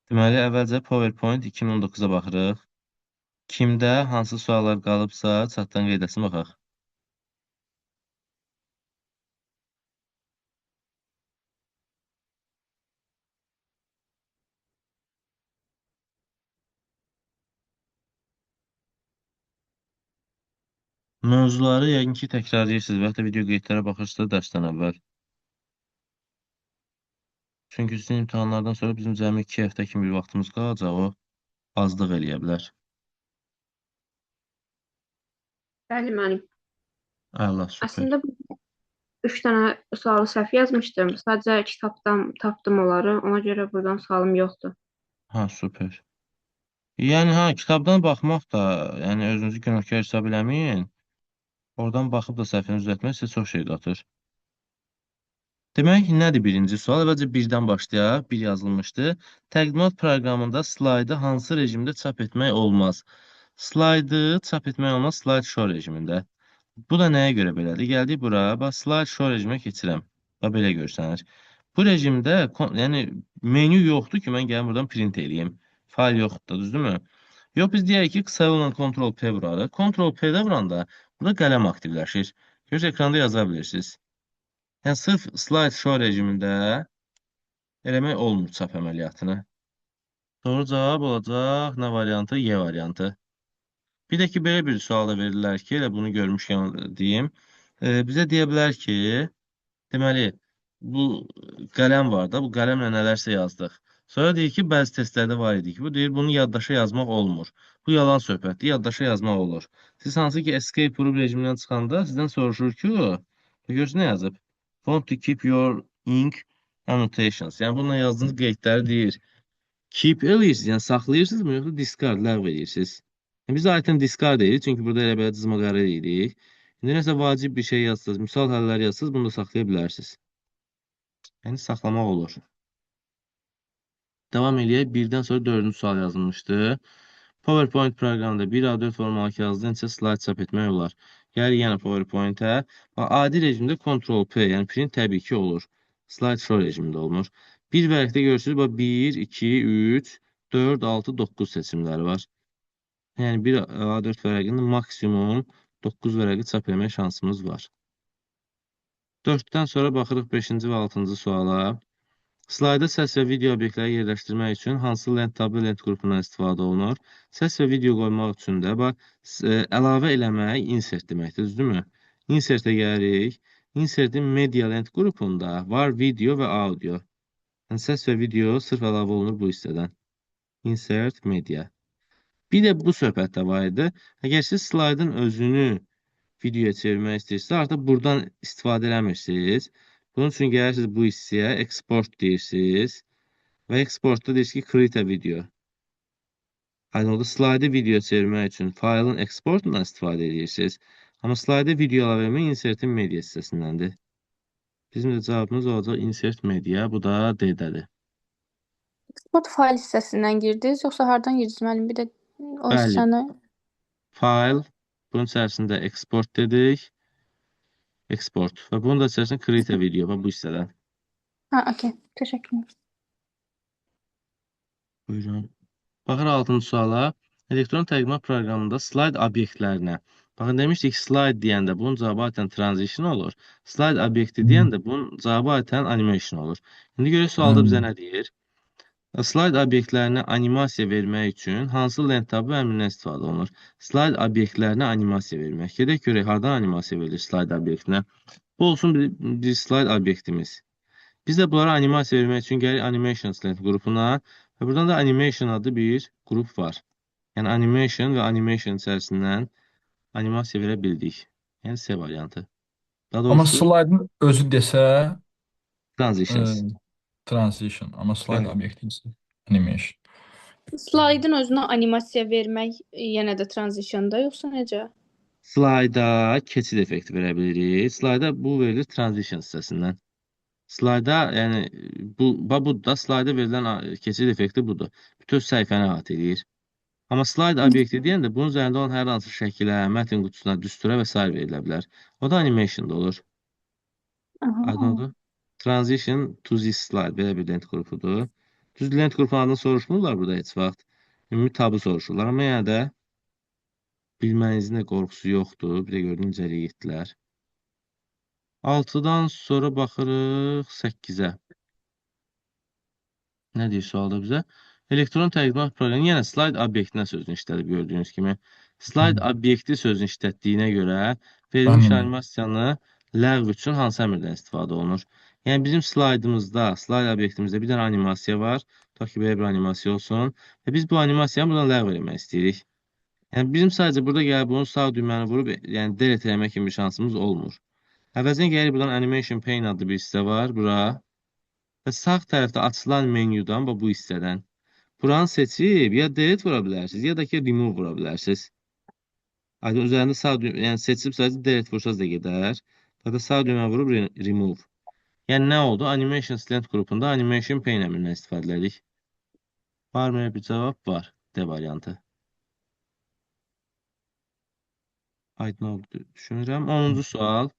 Deməli, əvvəlcə PowerPoint 2019-a baxırıq. Kimdə hansı suallar qalıbsa, chatdan qeyd etsin baxaq. Mövzuları yəqin ki, təkrarlayırsınız və ya da video qeydlərə baxırsınız dərsdən əvvəl. Çünki sizin imtahanlardan sonra bizim cəmi 2 həftə kimi bir vaxtımız qalacaq, o azlıq eləyə bilər. Bəli, müəllim. Əla, super. Əslində 3 dənə sualı səhv yazmışdım. Sadəcə kitabdan tapdım onları. Ona görə buradan sualım yoxdur. Ha, super. Yəni, kitabdan baxmaq da, yəni özünüzü günahkar hesab eləməyin. Oradan baxıb da səhvini düzəltmək sizə çox şey qatır. Demək, nədir birinci sual? Əvvəlcə birdən başlayaq. Bir yazılmışdı. Təqdimat proqramında slaydı hansı rejimdə çap etmək olmaz? Slaydı çap etmək olmaz slide show rejimində. Bu da nəyə görə belədir? Gəldik bura, bax, slide show rejimə keçirəm. Bax, belə görsənir. Bu rejimdə, yəni, menü yoxdur ki, mən gəlin buradan print eləyim. Fayl yoxdur, düzdürmü? Yox, biz deyək ki, qısa yolla Ctrl-P vurarıq. Ctrl-P-də vuranda burada qələm aktivləşir. Görürsünüz, ekranda yaza bilirsiniz. Yəni, sırf slide show rejimində eləmək olmur çap əməliyyatını. Doğru cavab olacaq nə variantı? Y variantı. Bir də ki, belə bir sual da verirlər ki, elə bunu görmüşkən deyim. Bizə deyə bilər ki, deməli, bu qələm var da, bu qələmlə nələrsə yazdıq. Sonra deyir ki, bəzi testlərdə var idi ki, bu deyir, bunu yaddaşa yazmaq olmur. Bu yalan söhbətdir, yaddaşa yazmaq olur. Siz hansı ki, escape group rejimindən çıxanda sizdən soruşur ki, görürsünüz nə yazıb? Want to keep your ink annotations. Yəni, bununla yazdığınız qeydləri deyir. Keep eləyirsiniz, yəni saxlayırsınızmı, yoxsa discard, ləğv edirsiniz? Biz zaten discard edirik, çünki burada elə belə cızmaqarı edirik. İndi nəsə vacib bir şey yazsınız, misal həlləri yazsınız, bunu da saxlaya bilərsiniz. Yəni saxlamaq olur. Davam eləyək. Birdən sonra 4-cü sual yazılmışdı. PowerPoint proqramında bir A4 formalı kağızda neçə slayd çap etmək olar? Gəlir yenə PowerPoint-ə. Adi rejimdə Ctrl-P, yəni print təbii ki olur. Slide show rejimində olmur. Bir vərəqdə görürsünüz, 1, 2, 3, 4, 6, 9 seçimləri var. Yəni bir A4 vərəqində maksimum 9 vərəqi çap etmək şansımız var. 4-dən sonra baxırıq 5-ci və 6-cı suala. Slayda səs və video obyektləri yerləşdirmək üçün hansı lent tabı lent qrupundan istifadə olunur? Səs və video qoymaq üçün də əlavə eləmək insert deməkdir, düzdürmü? Insertə gəlirik. Insertin media lent qrupunda var video və audio. Yəni, səs və video sırf əlavə olunur bu hissədən. Insert media. Bir də bu söhbətdə var idi. Əgər siz slaydın özünü videoya çevirmək istəyirsiniz, artıq buradan istifadə eləmirsiniz. Bunun üçün gəlirsiniz bu hissəyə, export deyirsiniz və exportda deyirsiniz ki, create a video. Aydın oldu, slaydı video çevirmək üçün faylın exportundan istifadə edirsiniz. Amma slaydı video əlavə etmək insertin media hissəsindəndir. Bizim də cavabımız olacaq insert media, bu da D-dədir. Export fayl hissəsindən girdiniz, yoxsa hardan girdiniz müəllim? Bir də o Bəli. hissəni... Fayl, bunun içərisində export dedik. Export. Və bunun da içərisində create a video və bu hissədən. Ha, okey. Təşəkkürlər. Buyurun. Baxır 6-cı suala. Elektron təqdimat proqramında slayd obyektlərinə. Baxın, demişdik slide deyəndə bunun cavabı aytən transition olur. Slide obyekti deyəndə bunun cavabı aytən animation olur. İndi görək sualda bizə nə deyir? Slide obyektlərinə animasiya vermək üçün hansı lent tabı əmrindən istifadə olunur? Slide obyektlərinə animasiya vermək. Gedək görək, hardan animasiya verilir slide obyektinə? Bu olsun bir slide obyektimiz. Biz də bunlara animasiya vermək üçün gəlir animations lent qrupuna və buradan da animation adlı bir qrup var. Yəni animation və animation içərisindən animasiya verə bildik. Yəni C variantı. Amma slaydın özü desə Transitions. Transition, amma slayd Bəli. obyekti isə animation. Slaydın özünə animasiya vermək yenə də transitionda, yoxsa necə? Slayda keçid effekti verə bilirik. Slayda bu verilir transition hissəsindən. Slayda, yəni budur da, slayda verilən keçid effekti budur. Bütün səhifəni əhatə edir. Amma slayd obyekti deyəndə bunun üzərində olan hər hansı şəkilə, mətn qutusuna, düstura və s. verilə bilər. O da animation da olur. Aydın oldu. Transition to this slide belə bir lent qrupudur. Düz lent qrupun adını soruşmurlar burada heç vaxt. Ümumi tabı soruşurlar. Amma yenə də bilmənizin də qorxusu yoxdur. Bir də gördüyün incəliyə getdilər. 6-dan sonra baxırıq 8-ə. Nə deyir sualda bizə? Elektron təqdimat proqramı yenə slide obyektinə sözünü işlədib gördüyünüz kimi. Slide obyekti sözünü işlətdiyinə görə verilmiş Anladım. animasiyanı ləğv üçün hansı əmrdən istifadə olunur? Yəni bizim slaydımızda, slayd obyektimizdə bir dənə animasiya var. Tutaq ki, belə bir animasiya olsun. Və biz bu animasiyanı buradan ləğv eləmək istəyirik. Yəni bizim sadəcə burada gəlib bunun sağ düyməni vurub, yəni delete eləmək kimi bir şansımız olmur. Əvəzinə gəlir buradan Animation Pane adlı bir hissə var. Bura. Və sağ tərəfdə açılan menyudan bu hissədən buranı seçib ya delete vura bilərsiniz, ya da ki remove vura bilərsiniz. Aydın üzərində sağ düymə, yəni seçib sadəcə delete vursaz da gedər. Ya da sağ düymə vurub remove. Yəni nə oldu? Animation Silent qrupunda Animation Pane əmrindən istifadə edirik. Var mı bir cavab? Var. D variantı. Aydın oldu düşünürəm. 10-cu sual.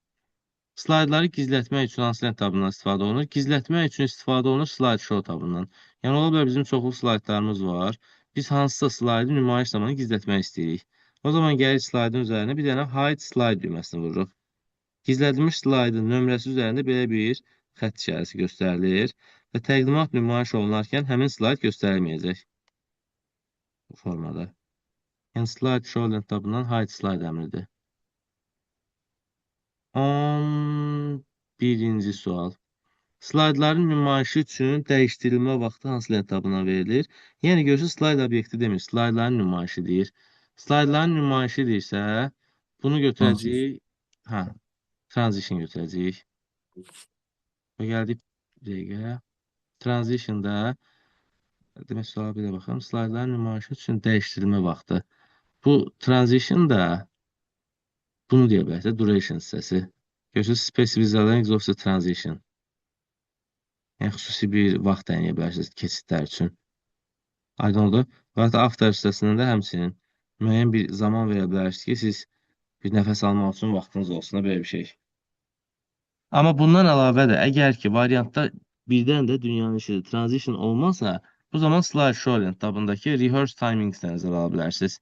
Slaydları gizlətmək üçün hansı lent tabından istifadə olunur? Gizlətmək üçün istifadə olunur slideshow tabından. Yəni ola bilər bizim çoxlu slaydlarımız var. Biz hansısa slaydı nümayiş zamanı gizlətmək istəyirik. O zaman gəlir slaydın üzərinə bir dənə hide slide düyməsini vururuq. Gizlədilmiş slaydın nömrəsi üzərində belə bir xətt işarəsi göstərilir və təqdimat nümayiş olunarkən həmin slayd göstərilməyəcək bu formada. Yəni slideshow lent tabından hide slide əmridir. 11-ci sual. Slaydların nümayişi üçün dəyişdirilmə vaxtı hansı lent tabına verilir? Yəni görürsünüz, slayd obyekti demir, slaydların nümayişi deyir. Slaydların nümayişi deyirsə, bunu götürəcəyik. Hə, transition götürəcəyik. Və gəldik bir dəqiqə. Transition'da demək suala belə baxalım. Slaydların nümayişi üçün dəyişdirilmə vaxtı. Bu transition da bunu deyə bilərsiniz, duration hissəsi. Görürsünüz, specific exhaustive transition. Yəni xüsusi bir vaxt təyin edə bilərsiniz keçidlər üçün. Aydın oldu. Və hətta after hissəsində də həmçinin müəyyən bir zaman verə bilərsiniz ki, siz bir nəfəs almaq üçün vaxtınız olsun, belə bir şey. Amma bundan əlavə də əgər ki, variantda birdən də dünyanın işi transition olmazsa, bu zaman slideshow lent tabındakı rehearse timings nəzərə ala bilərsiniz.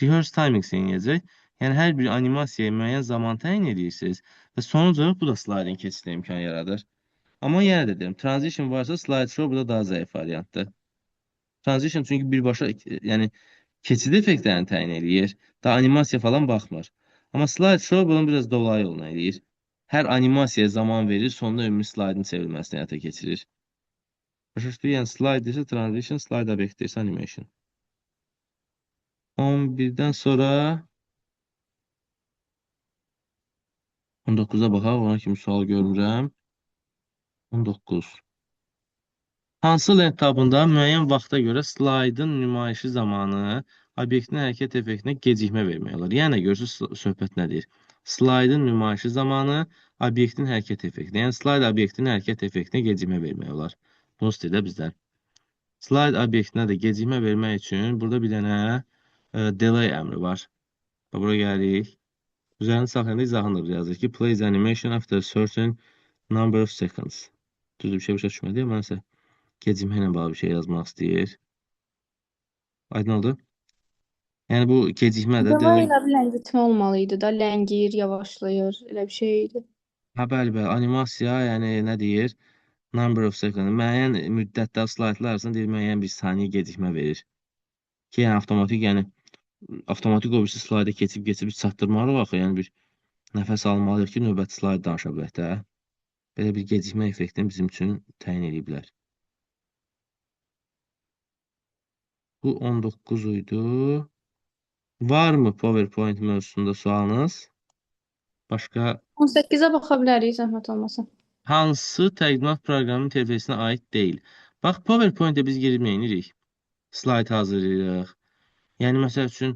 Rehearse timings eləyəcək. Yəni hər bir animasiyaya müəyyən zaman təyin edirsiniz və sonuc olaraq bu da slaydın keçidinə imkan yaradır. Amma yenə də deyirəm, transition varsa slideshow bu da daha zəif variantdır. Transition çünki birbaşa yəni keçid effektlərini təyin eləyir. Daha animasiya falan baxmır. Amma slideshow bunun biraz dolayı yolunu eləyir. Hər animasiyaya zaman verir, sonunda ümumi slaydın çevrilməsini həyata keçirir. Başa düşdük? Yəni slide isə transition, slide obyekt isə animation. 11-dən sonra 19-a baxaq, ona kimi sual görmürəm. 19. Hansı lent tabında müəyyən vaxta görə slaydın nümayişi zamanı obyektin hərəkət effektinə gecikmə vermək olar? Yəni görürsünüz, söhbət nədir? Slaydın nümayişi zamanı obyektin hərəkət effektinə, yəni slayd obyektinin hərəkət effektinə gecikmə vermək olar. Bunu istəyir də bizdən. Slayd obyektinə də gecikmə vermək üçün burada bir dənə delay əmri var. Bura gəlirik. Üzərini saxlayanda izahını da yazır ki, plays animation after a certain number of seconds. Düzdür, bir şey düşmədi. Mən isə gecikmə ilə bağlı bir şey yazmaq istəyir. Aydın oldu? Yəni bu gecikmə də Delay elə bir ləngitmə olmalıydı da, ləngiyir, yavaşlayır, elə bir şey idi. Hə, bəli, animasiya, yəni nə deyir? Number of seconds. Müəyyən müddətdə slaytlar arasında deyir, müəyyən bir saniyə gecikmə verir. Ki, yəni avtomatik o birisi slayda keçib çatdırmalıyıq axı, yəni bir nəfəs almalıyıq ki, növbəti slayd danışa bilək də. Belə bir gecikmə effektini bizim üçün təyin ediblər. Bu 19 idi. Varmı PowerPoint mövzusunda sualınız? Başqa 18-ə baxa bilərik, zəhmət olmasa. hansı təqdimat proqramının interfeysinə aid deyil? Bax, PowerPoint-ə biz girib neyinirik? Slayd hazırlayırıq. Yəni, məsəl üçün,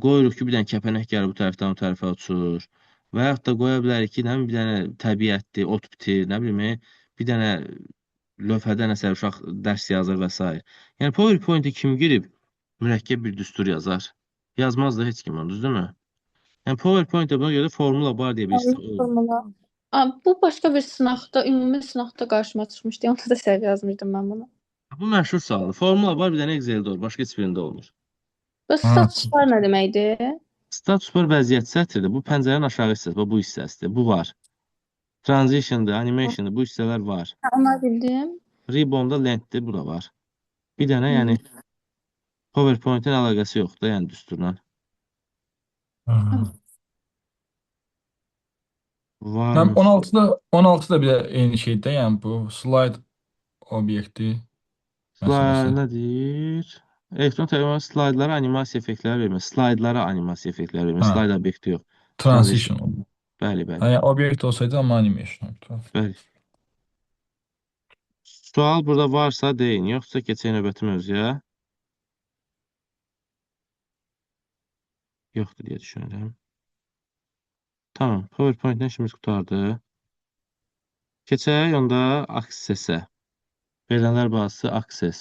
qoyuruq ki, bir dənə kəpənək gəlir bu tərəfdən o tərəfə uçur. Və yaxud da qoya bilərik ki, bir dənə təbiətdir, ot bitir, nə bilim, bir dənə lövhədə nəsə uşaq dərs yazır və s. Yəni, PowerPoint-ə kim girib mürəkkəb bir düstur yazar? Yazmaz da heç kim onu, düzdürmü? Yəni, PowerPoint-ə buna görə formula bar deyə bir Formula. Bu başqa bir sınaqda, ümumi sınaqda qarşıma çıxmışdı. Onda da səhv yazmışdım mən bunu. Bu məşhur sualdır. Formula var, bir dənə Excel-də olur. Başqa heç birində olmur. Bu Ha, status bar nə deməkdir? Status bar vəziyyət sətridir. Bu pəncərənin aşağı hissəsi, bu hissəsidir. Bu var. Transition'dır, animation'dır. Bu hissələr var. Onları bildim. Ribbon'da lentdir, bu da var. Bir dənə, Hı. yəni PowerPoint-in əlaqəsi yoxdur, yəni düsturla. ha. Həm Varmı? 16-da bir də eyni şeydə, yəni bu slide obyekti Slide məsələsi. nədir? Elektron tərcümə slaydlara animasiya effektləri vermir. Slaydlara animasiya effektləri vermir. Ha, Slayd obyekti yox. Transition. transition oldu. Bəli, Ha, bəli. yəni obyekt olsaydı amma animation oldu. Bəli. Sual burada varsa deyin, yoxsa keçək növbəti mövzuya. Yoxdur deyə düşünürəm. Tamam, PowerPoint-dən işimiz qurtardı. Keçək onda Access-ə. Verilənlər bazası Access.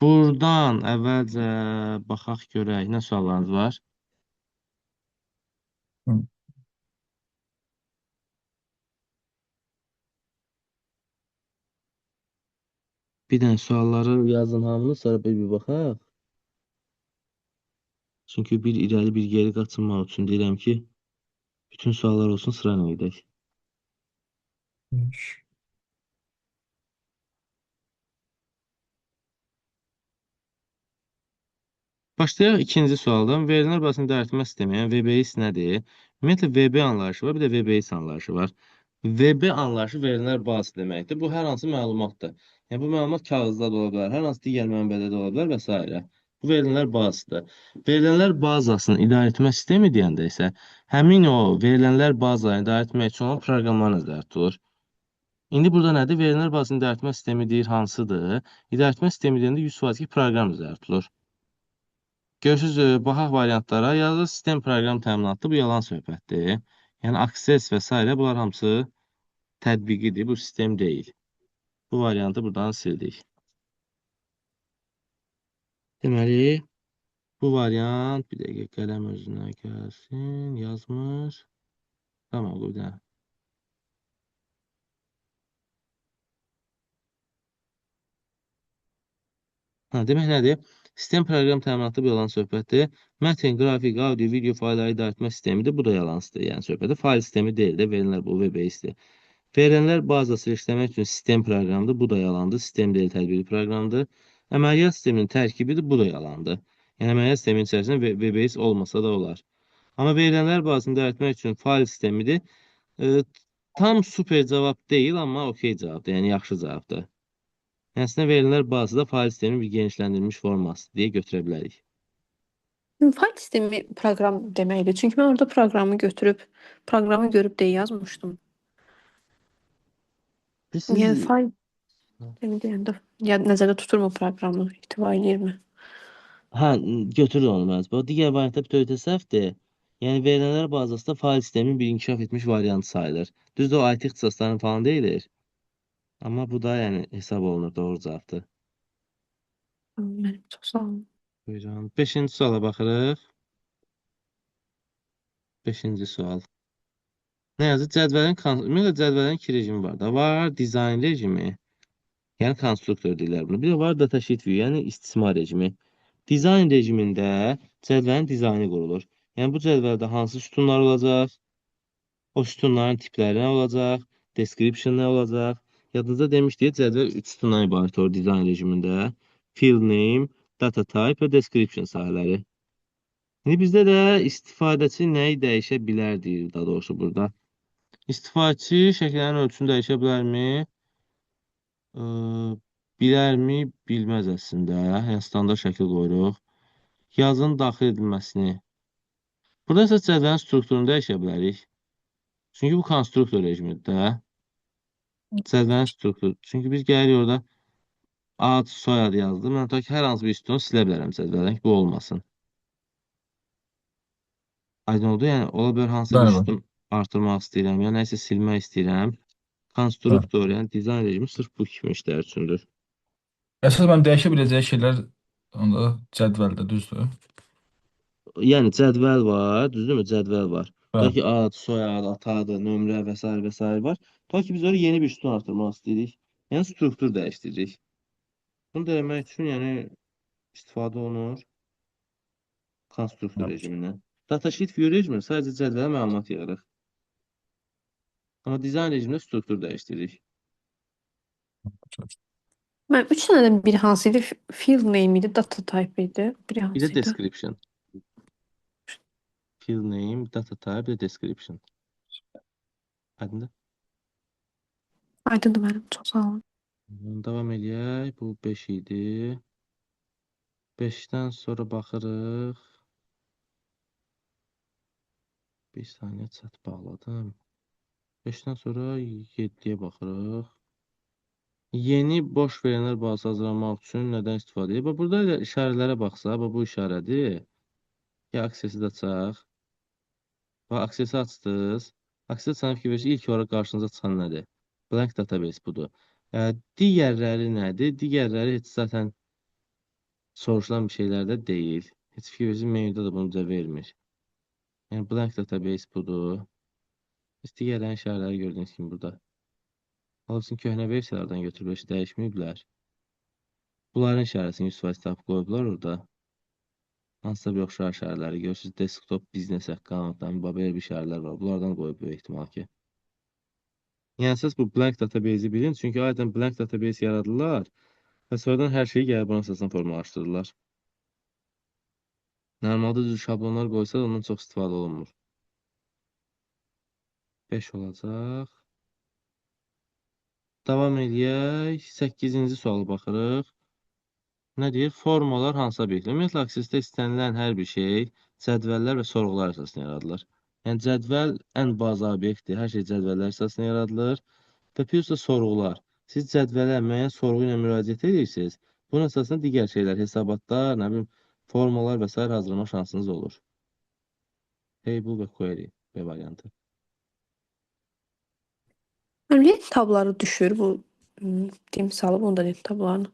Buradan əvvəlcə baxaq görək nə suallarınız var. Hı. Bir dənə sualları yazın hamını, sonra bir baxaq. Çünki bir irəli bir geri qaçınmaq üçün deyirəm ki, bütün suallar olsun, sırayla gedək. Başlayaq ikinci sualdan. Verilənlər bazasını idarəetmə sistemi, yəni VBS nədir? Ümumiyyətlə VB anlayışı var, bir də VBS anlayışı var. VB anlayışı verilənlər bazası deməkdir. Bu hər hansı məlumatdır. Yəni bu məlumat kağızda da ola bilər, hər hansı digər mənbədə də ola bilər və s. Bu verilənlər bazasıdır. Verilənlər bazasının idarəetmə sistemi deyəndə isə həmin o verilənlər bazalarını idarə etmək üçün olan proqramlar nəzərdə tutulur. İndi burada nədir? Verilənlər bazasının idarəetmə sistemi deyir, hansıdır? İdarəetmə sistemi deyəndə 100% proqram nəzərdə tutulur. Görürsünüz, baxaq variantlara. Yazılı sistem proqram təminatlı, bu yalan söhbətdir. Yəni, Access və s. bunlar hamısı tətbiqidir, bu sistem deyil. Bu variantı buradan sildik. Deməli, bu variant, bir dəqiqə qələm özünə gəlsin, yazmır. Tamam, oldu bir dənə. Demək nədir? Sistem proqram təminatlı bir yalan söhbətdir. Mətn, qrafik, audio, video faylları idarə etmə sistemidir. Bu da yalansıdır, yəni söhbəti. Fayl sistemi deyil də, verilənlər bu VBS-dir. Verilənlər bazası ilə işləmək üçün sistem proqramıdır. Bu da yalandır. Sistem deyil, tədbirli proqramdır. Əməliyyat sisteminin tərkibidir. Bu da yalandır. Yəni, əməliyyat sisteminin içərisində VBS olmasa da olar. Amma verilənlər bazasını idarə etmək üçün fayl sistemidir. Tam super cavab deyil, amma okey cavabdır. Yəni, yaxşı cavabdır. Yəni, əslində verilənlər bazası da fayl sisteminin bir genişləndirilmiş forması deyə götürə bilərik. Fayl sistemi proqram deməkdir. Çünki mən orada proqramı görüb deyə yazmışdım. Yəni fayl deyəndə nəzərdə tuturmu proqramı, ihtiva eləyirmi? Hə, götürür onu məcbur. Digər variantda bir tövhid səhvdir. Yəni verilənlər bazasında fayl sisteminin bir inkişaf etmiş variantı sayılır. Düzdür, o IT ixtisaslarının falan deyilir. Amma bu da yəni hesab olunur, doğru cavabdır. Mənim çox sağ olun. Buyurun. 5-ci suala baxırıq. 5-ci sual. Nə yazır? Ümumiyyətlə cədvəlin iki rejimi var da. Var dizayn rejimi, yəni konstruktor deyirlər bunu. Bir də var datasheet view, yəni istismar rejimi. Dizayn rejimində cədvəlin dizaynı qurulur. Yəni bu cədvəldə hansı sütunlar olacaq? O sütunların tipləri nə olacaq? Description nə olacaq? Yadınızda demişdik, cədvəl 3 sütundan ibarət olur dizayn rejimində. Field name, data type və description sahələri. İndi bizdə də istifadəçi nəyi dəyişə bilər deyir, daha doğrusu burada. İstifadəçi şəkillərin ölçüsünü dəyişə bilərmi? Bilərmi? Bilməz əslində. Yəni standart şəkil qoyuruq. Yazının daxil edilməsini. Burada isə cədvəlin strukturunu dəyişə bilərik. Çünki bu konstruktor rejimidir də. Cədvəlin strukturu. Çünki biz gəlirik orada ad, soyad yazdım. Mən ki, hər hansı bir sütunu silə bilərəm cədvəldən ki, bu olmasın. Aydın oldu? Yəni, ola bilər hansı bir sütun artırmaq istəyirəm, ya nəsə silmək istəyirəm. Konstruktor, yəni dizayn rejimi sırf bu kimi işlər üçündür. Əsas mən dəyişə biləcəyi şeylər onda cədvəldə, düzdür? Yəni, cədvəl var, düzdürmü? Cədvəl var. Hə. Ta ki, ad, soyad, ata adı, nömrə və s. var. Ta ki, biz oraya yeni bir sütun artırmaq istəyirik. Yəni, struktur dəyişdiririk. Bunu demək üçün yəni istifadə olunur konstruktor Evet. rejimindən. Datasheet view rejimi sadəcə cədvələ məlumat yığırıq. Amma dizayn rejimində struktur dəyişdiririk. Mən 3 dənədən biri hansı idi? Field name idi, data type idi. Biri Bir də hansı idi? description. Field name, data type, bir də description. Aydındır? Aydındır mənim, çox sağ olun. Davam eləyək. Bu 5 idi. 5-dən sonra baxırıq. Bir saniyə chat bağladım. 5-dən sonra 7-yə baxırıq. Yeni boş verilənlər bazası hazırlamaq üçün nədən istifadə edir? Burada elə işarələrə baxsa, bu işarədir. Ya aksesi də açaq. Aksesi açdınız. Aksesi açan fikir verir, ilk olaraq qarşınıza çıxan nədir? Blank database budur. Digərləri nədir? Digərləri heç zaten soruşulan bir şeylər də deyil. Heç fikir verir, menyuda da bunu bizə vermir. Yəni blank database budur. Biz digərlərin işarələri gördüyünüz kimi burada. Halbuki köhnə versiyalardan götürüb heç dəyişməyiblər. Bunların işarəsini 100% tapıb qoyublar orada. Hansısa bir oxşar işarələri görürsünüz. Desktop, biznes accountdan, belə bir işarələr var. Bunlardan qoyub böyük ehtimal ki. Yəni siz bu blank database'i bilin. Çünki adətən blank database yaradırlar və sonradan hər şeyi gəlib bunun əsasına formalaşdırırlar. Normalda düz şablonlar qoysa ondan çox istifadə olunmur. 5 olacaq. Davam eləyək. 8-ci suala baxırıq. Nə deyir? Formalar hansı obyektlər? Ümumiyyətlə, aksesdə istənilən hər bir şey cədvəllər və sorğular əsasında yaradılır. Yəni, cədvəl ən baza obyektdir. Hər şey cədvəllər əsasında yaradılır. Və plus da sorğular. Siz cədvələ müəyyən sorğu ilə müraciət edirsiniz. Bunun əsasında digər şeylər, hesabatlar, nə bilim, formalar və s. hazırlama şansınız olur. Table və query B variantı. Lent tabları düşür bu deyim salıb onda lent tablarını.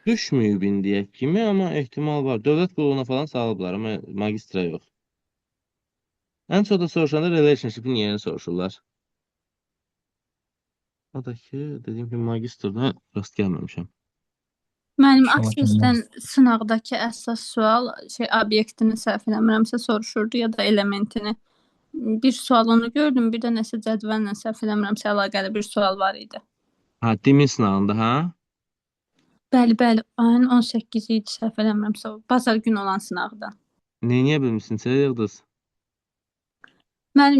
Düşməyib indiyə kimi, amma ehtimal var. Dövlət qulluğuna falan salıblar, amma magistra yox. Ən çox da soruşanda relationship-in yerini soruşurlar. O da ki, dediyim kimi magistrda rast gəlməmişəm. Mənim İnşallah Access-dən sınaqdakı əsas sual obyektini səhv eləmirəmsə soruşurdu ya da elementini. Bir sualını gördüm, bir də nəsə cədvəllə səhv eləmirəmsə əlaqəli bir sual var idi. Ha, dimin sınağında, ha? Bəli, ayın 18-i idi səhv eləmirəmsə, bazar günü olan sınaqdan. Neyniyə bilmişsin, çələ yığdız? Mən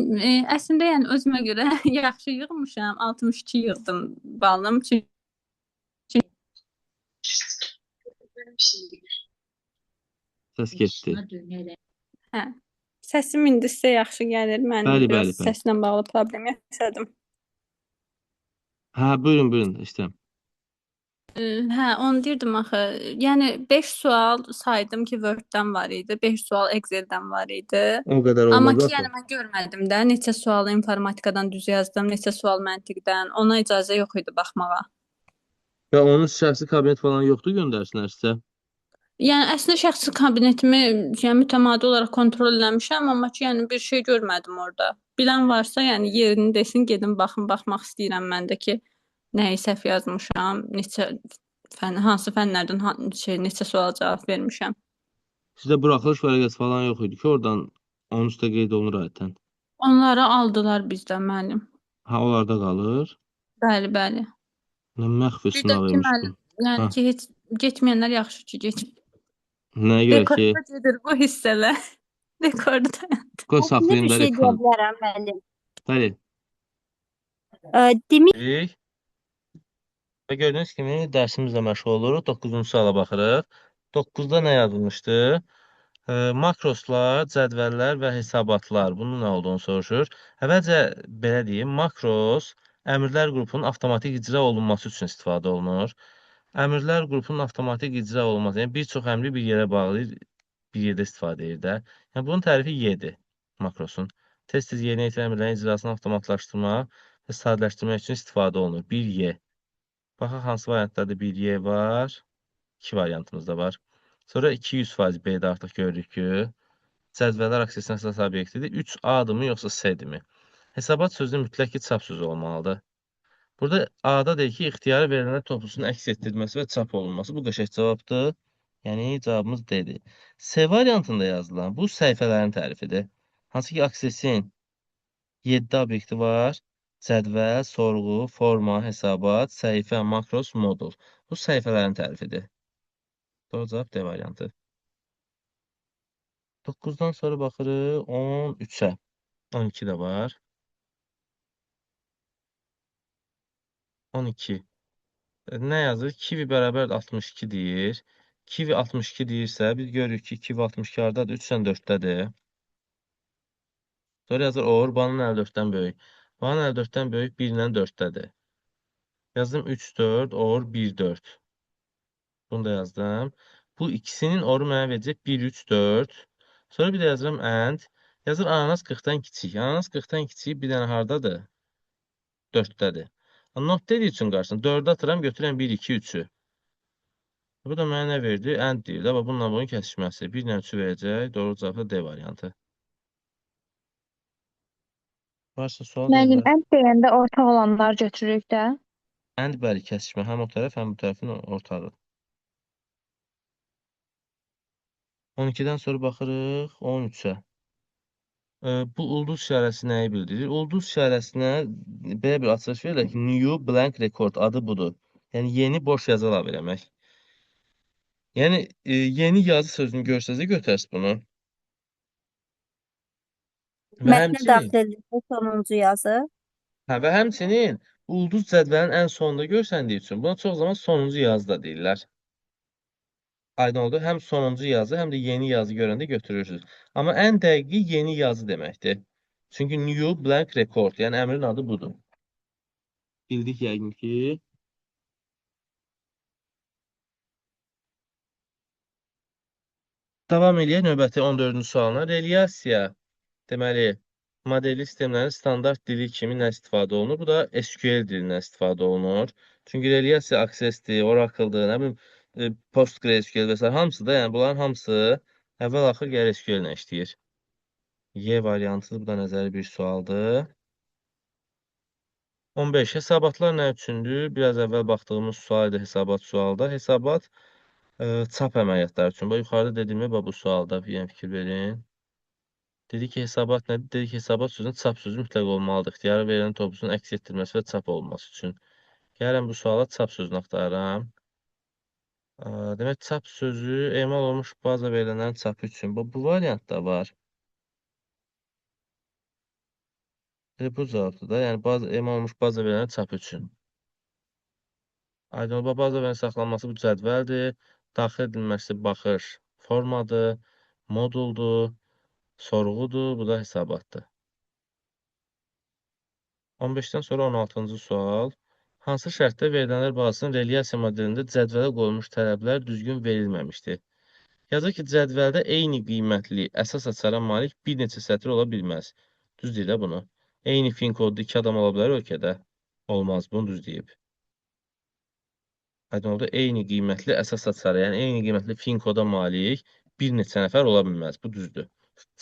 əslində yəni özümə görə yaxşı yığmışam. 62 yığdım balım. Səs getdi. Hə. Səsim indi sizə yaxşı gəlir. Mən Bəli, biraz bəli, bəli. səslə bağlı problem yaşadım. Hə, buyurun, işləm. Hə, onu deyirdim axı. Yəni 5 sual saydım ki, Word-dən var idi, 5 sual Excel-dən var idi. O qədər Amma olmaz ki, axı. yəni mən görmədim də neçə sualı informatikadan düz yazdım, neçə sual məntiqdən. Ona icazə yox idi baxmağa. Və onun şəxsi kabinet falan yoxdur göndərsinlər sizə. Yəni əslində şəxsi kabinetimi yəni mütəmadi olaraq kontrol eləmişəm, amma ki, yəni bir şey görmədim orada. Bilən varsa, yəni yerini desin, gedin baxın, baxmaq istəyirəm mən də ki, nəyi səhv yazmışam, neçə hansı fənlərdən neçə suala cavab vermişəm. Sizdə buraxılış vərəqəsi falan yox idi ki, oradan onun üstə qeyd olunur adətən. Onları aldılar bizdən müəllim. Ha, onlarda qalır. Bəli. Nə məxfi Bir də sınav ki, imiş bu. müəllim, yəni Ha. ki, heç getməyənlər yaxşı ki, getmir. Nəyə görə ki, Rekordda gedir bu hissələr. Rekordda. qoy saxlayım da Bir şey deyə reklam. bilərəm müəllim. Bəli. Demək Və gördüyünüz kimi dərsimizlə məşğul oluruq. 9-cu suala baxırıq. 9-da nə yazılmışdı? Makroslar, cədvəllər və hesabatlar. Bunun nə olduğunu soruşur. Əvvəlcə belə deyim, makros əmrlər qrupunun avtomatik icra olunması üçün istifadə olunur. Əmrlər qrupunun avtomatik icra olunması, yəni bir çox əmri bir yerə bağlayır, bir yerdə istifadə edir də. Yəni bunun tərifi Y-dir makrosun. Tez-tez yerinə yetirən əmrlərin icrasını avtomatlaşdırmaq və sadələşdirmək üçün istifadə olunur. 1Y. Baxaq hansı variantlarda 1Y var. 2 variantımız da var. Sonra 200% B-də artıq görürük ki, cədvəllər aksesinin əsas obyektidir. 3A-dırmı yoxsa S-dirmi? Hesabat sözünün mütləq ki, çap sözü olmalıdır. Burada A-da deyir ki, ixtiyarı verilənlər toplusunun əks etdirilməsi və çap olunması. Bu qəşəng cavabdır. Yəni cavabımız D-dir. C variantında yazılan bu səhifələrin tərifidir. Hansı ki, Access-in 7 obyekti var. Cədvəl, sorğu, forma, hesabat, səhifə, makros, modul. Bu səhifələrin tərifidir. Doğru cavab D variantı. 9-dan sonra baxırıq 13-ə. 12 də var. 12. Nə yazır? Kivi bərabər 62 deyir. Kivi 62 deyirsə, biz görürük ki, kivi 62 hardadır? 3-dən 4-dədir. Sonra yazır, or, banın 54-dən böyük. Banın 54-dən böyük 1-lə 4-dədir. Yazdım 3, 4, or, 1, 4. Bunu da yazdım. Bu ikisinin oru mənə verəcək 1, 3, 4. Sonra bir də yazıram and. Yazır ananas 40-dan kiçik. Ananas 40-dan kiçik bir dənə hardadır? 4-dədir. Not dediyi üçün qarşısına 4-ə atıram, götürəm 1, 2, 3-ü. Bu da mənə nə verdi? And deyir. Amma bununla bunun kəsişməsi. 1 ilə 3-ü verəcək. Doğru cavab da D variantı. Varsa sual Müəllim, verirlər. ən deyəndə ortaq olanlar götürürük də. And bəli kəsişmə. Həm o tərəf, həm bu tərəfin ortağı. 12-dən sonra baxırıq 13-ə. Bu ulduz işarəsi nəyi bildirir? Ulduz işarəsinə belə bir açılış verirlər ki, New Blank Record adı budur. Yəni yeni boş yazı əlavə eləmək. Yəni yeni yazı sözünü görsəz də götərsiz bunu. Və Mətnə həmçinin daxil edilmiş sonuncu yazı. və həmçinin ulduz cədvəlin ən sonunda görsəndiyi üçün buna çox zaman sonuncu yazı da deyirlər. Aydın oldu. Həm sonuncu yazı, həm də yeni yazı görəndə götürürsünüz. Amma ən dəqiqi yeni yazı deməkdir. Çünki New Blank Record, yəni əmrin adı budur. Bildik yəqin ki. Davam eləyək növbəti 14-cü sualına. Relyasiya, deməli, modelli sistemlərin standart dili kimi nə istifadə olunur? Bu da SQL dilindən istifadə olunur. Çünki relyasiya Access-dir, Oracle-dır, nə bilim, PostgreSQL və s. hamısı da, yəni bunların hamısı əvvəl-axır gəlir SQL ilə işləyir. Y variantı, bu da nəzəri bir sualdır. 15. Hesabatlar nə üçündür? Biraz əvvəl baxdığımız sual idi hesabat sualda. Hesabat çap əməliyyatları üçün. Yuxarıda dediyim bu sualda bir fikir verin. Dedi ki, hesabat nədir? Dedi ki, hesabat sözünün çap sözü mütləq olmalıdır. İxtiyarı verilən toplusun əks etdirilməsi və çap olması üçün. Gəlin bu suala çap sözünü axtarıram. Demək, çap sözü emal olmuş baza verilənlərin çapı üçün. Bu variant da var. Bu cavabdır da, yəni emal olmuş baza verilənlərin çapı üçün. Aydın olma baza verilən saxlanması bu cədvəldir. Daxil edilməsi baxış formadır, moduldur, sorğudur, bu da hesabatdır. 15-dən sonra 16-cı sual. Hansı şərtdə verilənlər bazasının relyasiya modelində cədvələ qoyulmuş tələblər düzgün verilməmişdir? Yazır ki, cədvəldə eyni qiymətli əsas açara malik bir neçə sətr ola bilməz. Düz deyir də bunu. Eyni fin kodlu 2 adam ola bilər ölkədə. Olmaz, bunu düz deyib. Aydın oldu, eyni qiymətli əsas açara, yəni eyni qiymətli fin koda malik bir neçə nəfər ola bilməz. Bu düzdür.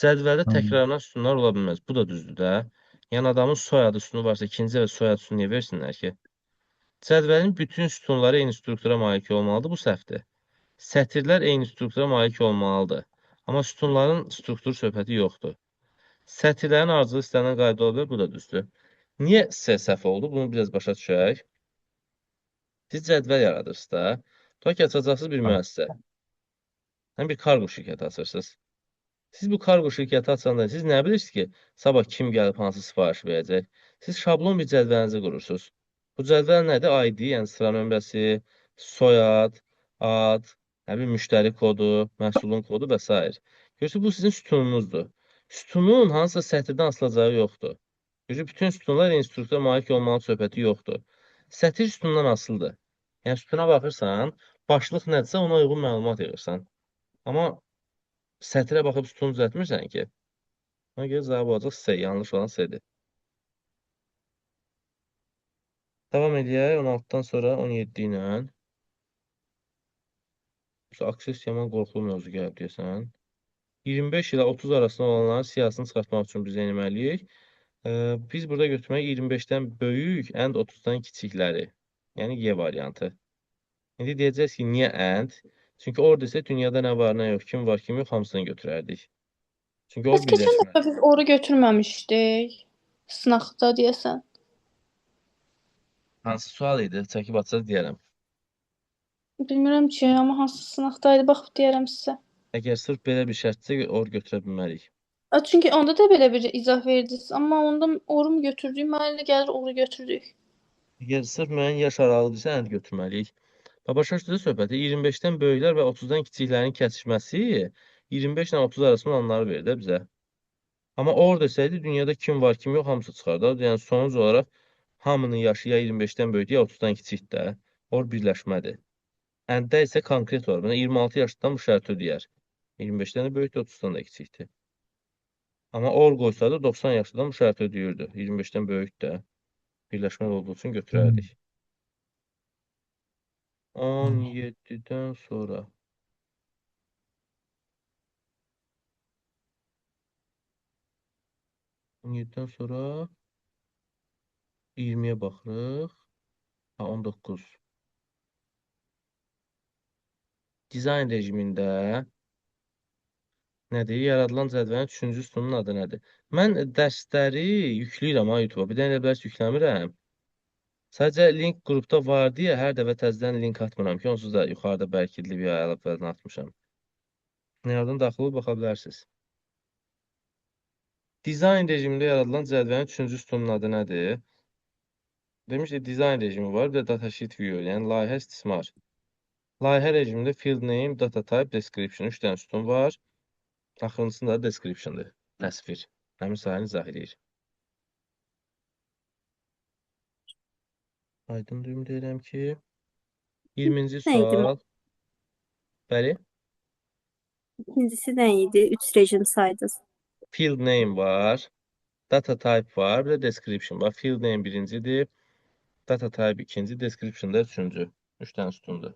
Cədvəldə təkrarlanan sütunlar ola bilməz. Bu da düzdür də. Yəni adamın soyadı sütunu varsa ikinci və soyad sütunu niyə versinlər ki? Cədvəlin bütün sütunları eyni struktura malik olmalıdır. Bu səhvdir. Sətirlər eyni struktura malik olmalıdır. Amma sütunların strukturu söhbəti yoxdur. Sətirlərin ardıcılı istənilən qayda ola bilər. Bu da düzdür. Niyə C səhv oldu? Bunu biraz başa düşək. Siz cədvəl yaradırsınız da. Tutaq ki, açacaqsınız bir müəssisə. Həm bir kargo şirkəti açırsınız. Siz bu kargo şirkəti açanda siz nə bilirsiniz ki, sabah kim gəlib hansı sifariş verəcək? Siz şablon bir cədvəlinizi qurursunuz. Bu cədvəl nədir? ID, yəni sıra nömrəsi, soyad, ad, müştəri kodu, məhsulun kodu və s. Görürsünüz, bu sizin sütununuzdur. Sütunun hansısa sətirdən asılacağı yoxdur. Görürsünüz, bütün sütunlar eyni struktura malik olmalı söhbəti yoxdur. Sətir sütundan asılıdır. Yəni sütuna baxırsan, başlıq nədirsə ona uyğun məlumat yığırsan. Amma sətirə baxıb sütunu düzəltmirsən ki, ona görə cavab olacaq C, yanlış olan C-dir. Davam edək 16-dan sonra 17 ilə. Access yaman qorxulu mövzu gəlib deyəsən. 25 ilə 30 arasında olanların siyahısını çıxartmaq üçün biz nə etməliyik? Biz burada götürməliyik 25-dən böyük, and 30-dan kiçikləri. Yəni Y variantı. İndi deyəcəksiniz ki, niyə and? Çünki orada isə dünyada nə var, nə yox, kim var, kim yox, hamısını götürərdik. Çünki o Bəs keçən dəfə birləşməli. biz oru götürməmişdik. Sınaqda deyəsən. Hansı sual idi? Çəkib açsaz deyərəm. Bilmirəm ki, amma hansı sınaqdaydı, baxıb deyərəm sizə. Əgər sırf belə bir şərtsə or götürə bilmərik. Çünki onda da belə bir izah verdiniz, amma onda oru mu götürdük, mənə elə gəlir oru götürdük. Əgər sırf müəyyən yaş aralığıdırsa and götürməliyik. Başa düşdünüz söhbəti? 25-dən böyüklər və 30-dan kiçiklərin kəsişməsi 25 ilə 30 arasında olanları verir də bizə. Amma or desəydi dünyada kim var, kim yox, hamısı çıxardı. Yəni sonuc olaraq hamının yaşı ya 25-dən böyükdür, ya 30-dan kiçikdir də. Or birləşmədir. Ənddə isə konkret olur. Məsələn, 26 yaşdan bu şərti ödəyər. 25-dən də böyükdür, 30-dan da kiçikdir. Amma or qoysaydı 90 yaşdan bu şərti ödəyirdi. 25-dən böyükdür. Birləşmə olduğu üçün götürərdik. 17-dən sonra. 17-dən sonra 20-yə baxırıq. 19. Dizayn rejimində nədir? Yaradılan cədvəlin 3-cü sütunun adı nədir? Mən dərsləri yükləyirəm YouTube-a. Bir dənə dərs yükləmirəm. Sadəcə link qrupda var deyə hər dəfə təzədən link atmıram ki, onsuz da yuxarıda bəlkə bir ay əvvəldən atmışam. Yardım daxil olub baxa bilərsiniz. Dizayn rejimində yaradılan cədvəlin 3-cü sütunun adı nədir? Demişdik, dizayn rejimi var, bir də datasheet view, yəni layihə istismar. Layihə rejimində field name, data type, description 3 dənə sütun var. Axırıncısında da description'dır, təsvir. Həmin sahəni izah edir. Aydın düyüm deyirəm ki, 20-ci Neydi? sual. Bəli, İkincisi nə idi? 3 rejim saydınız. field name var, data type var, bir də description var. Field name birincidir, data type ikinci, description da üçüncü. 3 dənə sütundur.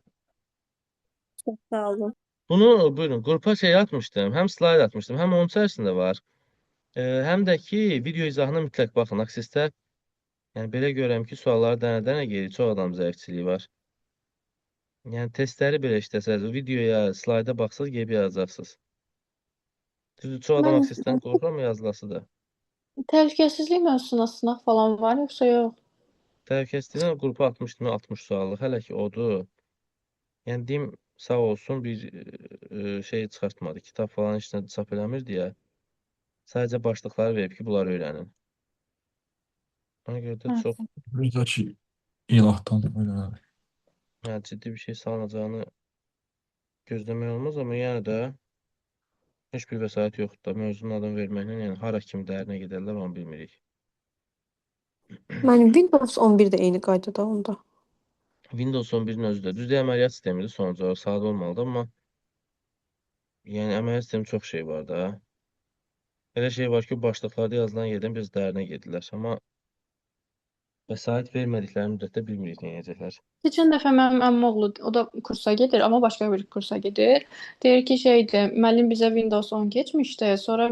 Çox sağ olun. Bunu buyurun, qrupa şey atmışdım, həm slide atmışdım, həm onun içərisində var. Həm də ki, video izahına mütləq baxın. Aksesdə, yəni belə görürəm ki, sualları dənə-dənə gedir, çox adam zəifçiliyi var. Yəni testləri belə işləsəz, videoya, slayda baxsaz, gəlib yazacaqsınız. Düzdür, çox adam Mən aksesdən qorxur, amma yazılasıdır. təhlükəsizlik mövzusuna sınaq falan var, yoxsa yox? Təhlükəsizlikdən qrupa atmışdım, 60 suallıq. Hələ ki, odur. Yəni deyim, sağ olsun bir şey çıxartmadı. Kitab falan heç nə çap eləmir deyə. Sadəcə başlıqları verib ki, bunları öyrənin. Ona görə də çox Bizdəki ilahdan öyrənərik. yəni, ciddi bir şey salınacağını gözləmək olmaz, amma yəni də heç bir vəsait yoxdur da. Mövzunun adını verməklə, yəni hara kimi dərinə gedərlər, onu bilmirik. Yəni Windows 11 də eyni qaydada onda. Windows 11-in özü də düzdür, əməliyyat sistemidir sonucu olaraq sadə olmalıdır, amma yəni əməliyyat sistemi çox şey var da. Elə şey var ki, başlıqlarda yazılan yerdən biraz dərinə gedirlər, amma vəsait vermədikləri müddətdə bilmirik nə edəcəklər. Keçən dəfə mənim əmimoğlu, o da kursa gedir, amma başqa bir kursa gedir. Deyir ki, şeydir, müəllim bizə Windows 10 keçmişdi. Sonra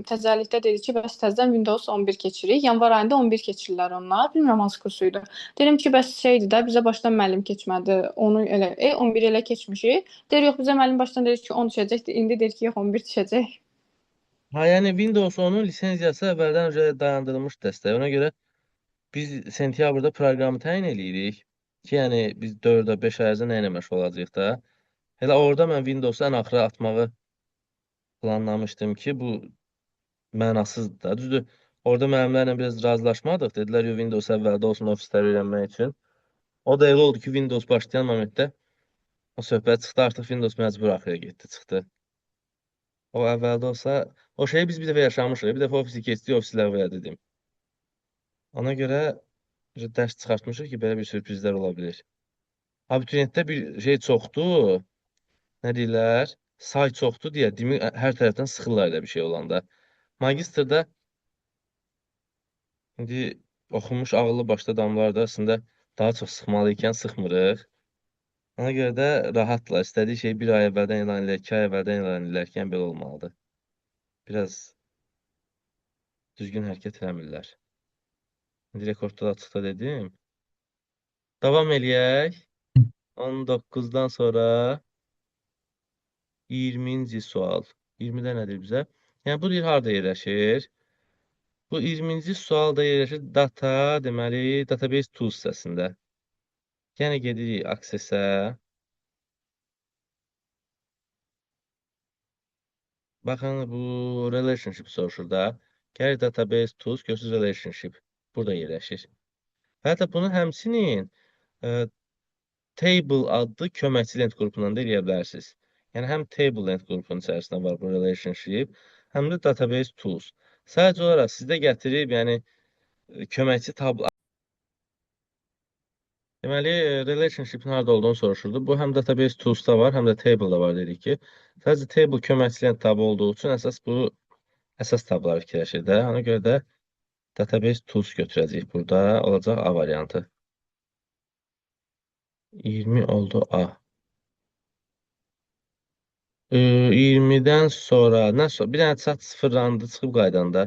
təzəlikdə dedi ki, bəs təzədən Windows 11 keçirik. Yanvar ayında 11 keçirlər onlar. Bilmirəm hansı kursuydu. Dedim ki, bəs şeydir də, bizə başdan müəllim keçmədi. Onu elə 11 elə keçmişik. Deyir, yox, bizə müəllim başdan dedi ki, 10 düşəcək. İndi deyir ki, yox, 11 düşəcək. Ha, yəni Windows 10-un lisenziyası əvvəldən öncə dayandırılmış dəstək. Ona görə biz sentyabrda proqramı təyin eləyirik ki, yəni biz 4-ə 5 ay ərzində nə ilə məşğul olacağıq da. Elə orada mən Windows-u ən axıra atmağı planlamışdım ki, bu mənasızdır da. Düzdür, orada müəllimlərlə biraz razılaşmadıq. Dedilər, yo, Windows əvvəldə olsun ofisləri öyrənmək üçün. O da elə oldu ki, Windows başlayan momentdə o söhbət çıxdı, artıq Windows məcbur axıra getdi, çıxdı. O əvvəldə olsa, o şeyi biz bir dəfə yaşamışıq. Bir dəfə ofisi keçdik, ofisi ləğv elədim. Ona görə dərs çıxartmışıq ki, belə bir sürprizlər ola bilir. Abituriyentdə bir şey çoxdur, nə deyirlər, say çoxdur deyə, demir, hər tərəfdən sıxırlar elə bir şey olanda. Magistrda indi oxumuş ağıllı başda adamlar da əslində daha çox sıxmalı ikən sıxmırıq. Ona görə də rahatlar. İstədiyi şeyi bir ay əvvəldən elan elər, 2 ay əvvəldən elan elərkən belə olmalıdır. Biraz Düzgün hərəkət eləmirlər. İndi rekordda da açıqda dedim. Davam eləyək. 19-dan sonra 20-ci sual. 20-də nədir bizə? Yəni, bu deyir, harada yerləşir? Bu 20-ci sualda yerləşir data, deməli, database tools hissəsində. Yəni, gedirik access-ə. Baxın, bu relationship soruşur da. Gəlir database tools, görürsünüz relationship. Burada yerləşir. Hətta bunu həmçinin table adlı köməkçi lent qrupundan da eləyə bilərsiniz. Yəni, həm table lent qrupunun içərisində var bu relationship, həm də database tools. Sadəcə olaraq sizdə gətirib, yəni, köməkçi tablo. Deməli, relationship'in harada olduğunu soruşurdu. Bu, həm database tools'da var, həm də table-da var dedik ki. Sadəcə table köməkçi lent tabı olduğu üçün əsas tabları fikirləşir də. Ona görə də database tools götürəcəyik burada. Olacaq A variantı. 20 oldu A. 20-dən sonra nə bir dənə chat sıfırlandı, çıxıb qaydanda.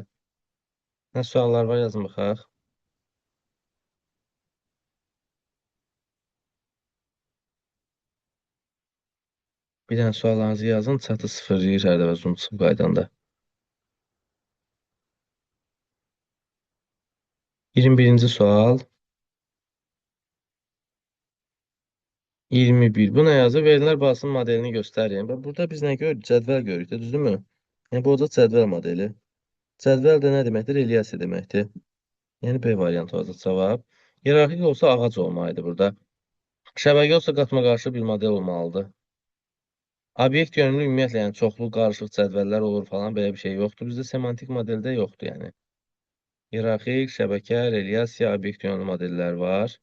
Nə suallar var, yazın baxaq. Bir dənə suallarınızı yazın, chatı sıfırlayır hər dəfə Zoom çıxıb qaydanda. 21-ci sual. 21. Bu nə yazır? Verilənlər bazasının modelini göstərin. Burada biz nə görürük? Cədvəl görürük də, düzdürmü? Yəni, bu olacaq cədvəl modeli. Cədvəl də nə deməkdir? Relyasiya deməkdir. Yəni, B variantı olacaq cavab. Hierarxik olsa ağac olmalıdır burada. Şəbəkə olsa qatma-qarışıq bir model olmalıdır. Obyekt yönümlü ümumiyyətlə, yəni çoxlu qarışıq cədvəllər olur falan, belə bir şey yoxdur. Bizdə semantik modeldə yoxdur, yəni. Hierarxik, şəbəkə, relyasiya, obyekt yönümlü modellər var.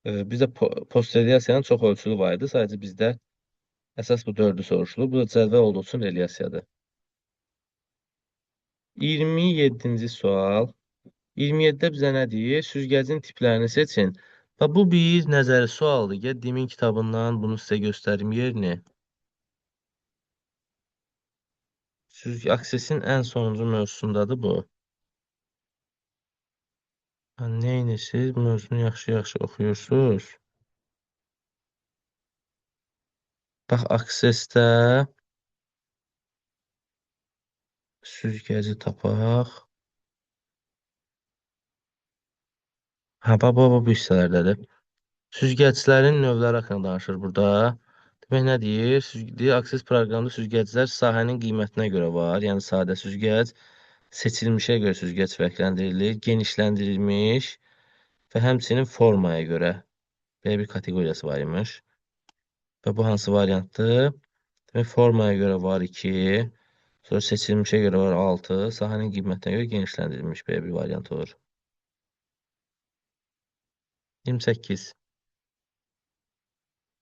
Bizdə post-relyasiyanın çox ölçülü var idi. Sadəcə bizdə əsas bu 4-ü soruşulur. Bu da cədvəl olduğu üçün relyasiyadır. 27-ci sual. 27-də bizə nə deyir? Süzgəcin tiplərini seçin. Bu bir nəzəri sualdır. Gəl, Dimin kitabından bunu sizə göstərim yerini. Aksesin ən sonuncu mövzusundadır bu. Neyinirsiniz? Bu mövzunu yaxşı-yaxşı oxuyursunuz. Bax, aksesdə süzgəci tapaq. Bu hissələrdədir. Süzgəclərin növləri haqqında danışır burada. Demək, nə deyir? Deyir, akses proqramında süzgəclər sahənin qiymətinə görə var. Yəni, sadə süzgəc, seçilmişə görə süzgəc fərqləndirilir, genişləndirilmiş və həmçinin formaya görə. Belə bir kateqoriyası var imiş. Və bu hansı variantdır? Demək, formaya görə var 2, sonra seçilmişə görə var 6, sahənin qiymətinə görə genişləndirilmiş belə bir variant olur. 28.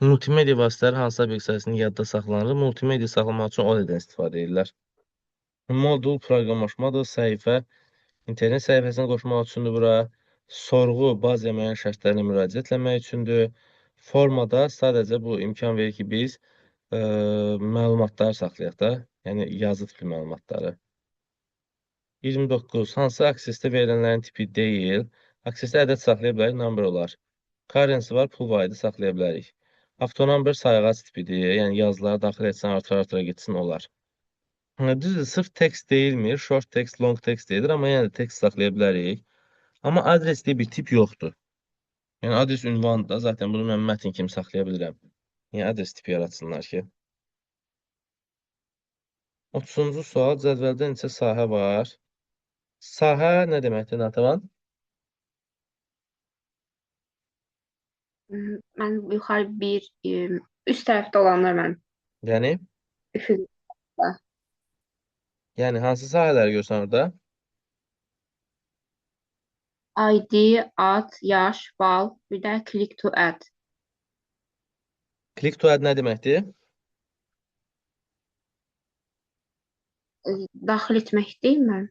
Multimedia vasitələri hansı obyekt sayəsində yadda saxlanılır? Multimedia saxlamaq üçün OLED-dən istifadə edirlər. Modul proqramlaşmadır, səhifə, internet səhifəsini qoşmaq üçündür bura. Sorğu, baziya müəyyən şərtlərinə müraciət etmək üçündür. Formada sadəcə bu imkan verir ki, biz məlumatları saxlayaq da, yəni yazı tipli məlumatları. 29. Hansı aksesdə verilənlərin tipi deyil? Aksesdə ədəd saxlaya bilərik, number olar. Currency var, pul vahidi saxlaya bilərik. Avtonumber sayğac tipidir, yəni yazıları daxil etsən, artıra getsin, olar. Düzdür, sırf text deyilmir, short text, long text deyilir, amma yəni text saxlaya bilərik. Amma adres deyə bir tip yoxdur. Yəni adres ünvanı da, zaten bunu mən mətin kimi saxlaya bilirəm. Yəni adres tipi yaratsınlar ki. 30-cu sual, cədvəldə neçə sahə var? Sahə nə deməkdir, Natavan? Mən yuxarı bir, üst tərəfdə olanlar mən. Yəni? Üfüqdə. Yəni hansı sahələri görsən orada? ID, ad, yaş, bal, bir də click to add. Click to add nə deməkdir? Daxil etmək deyilmi?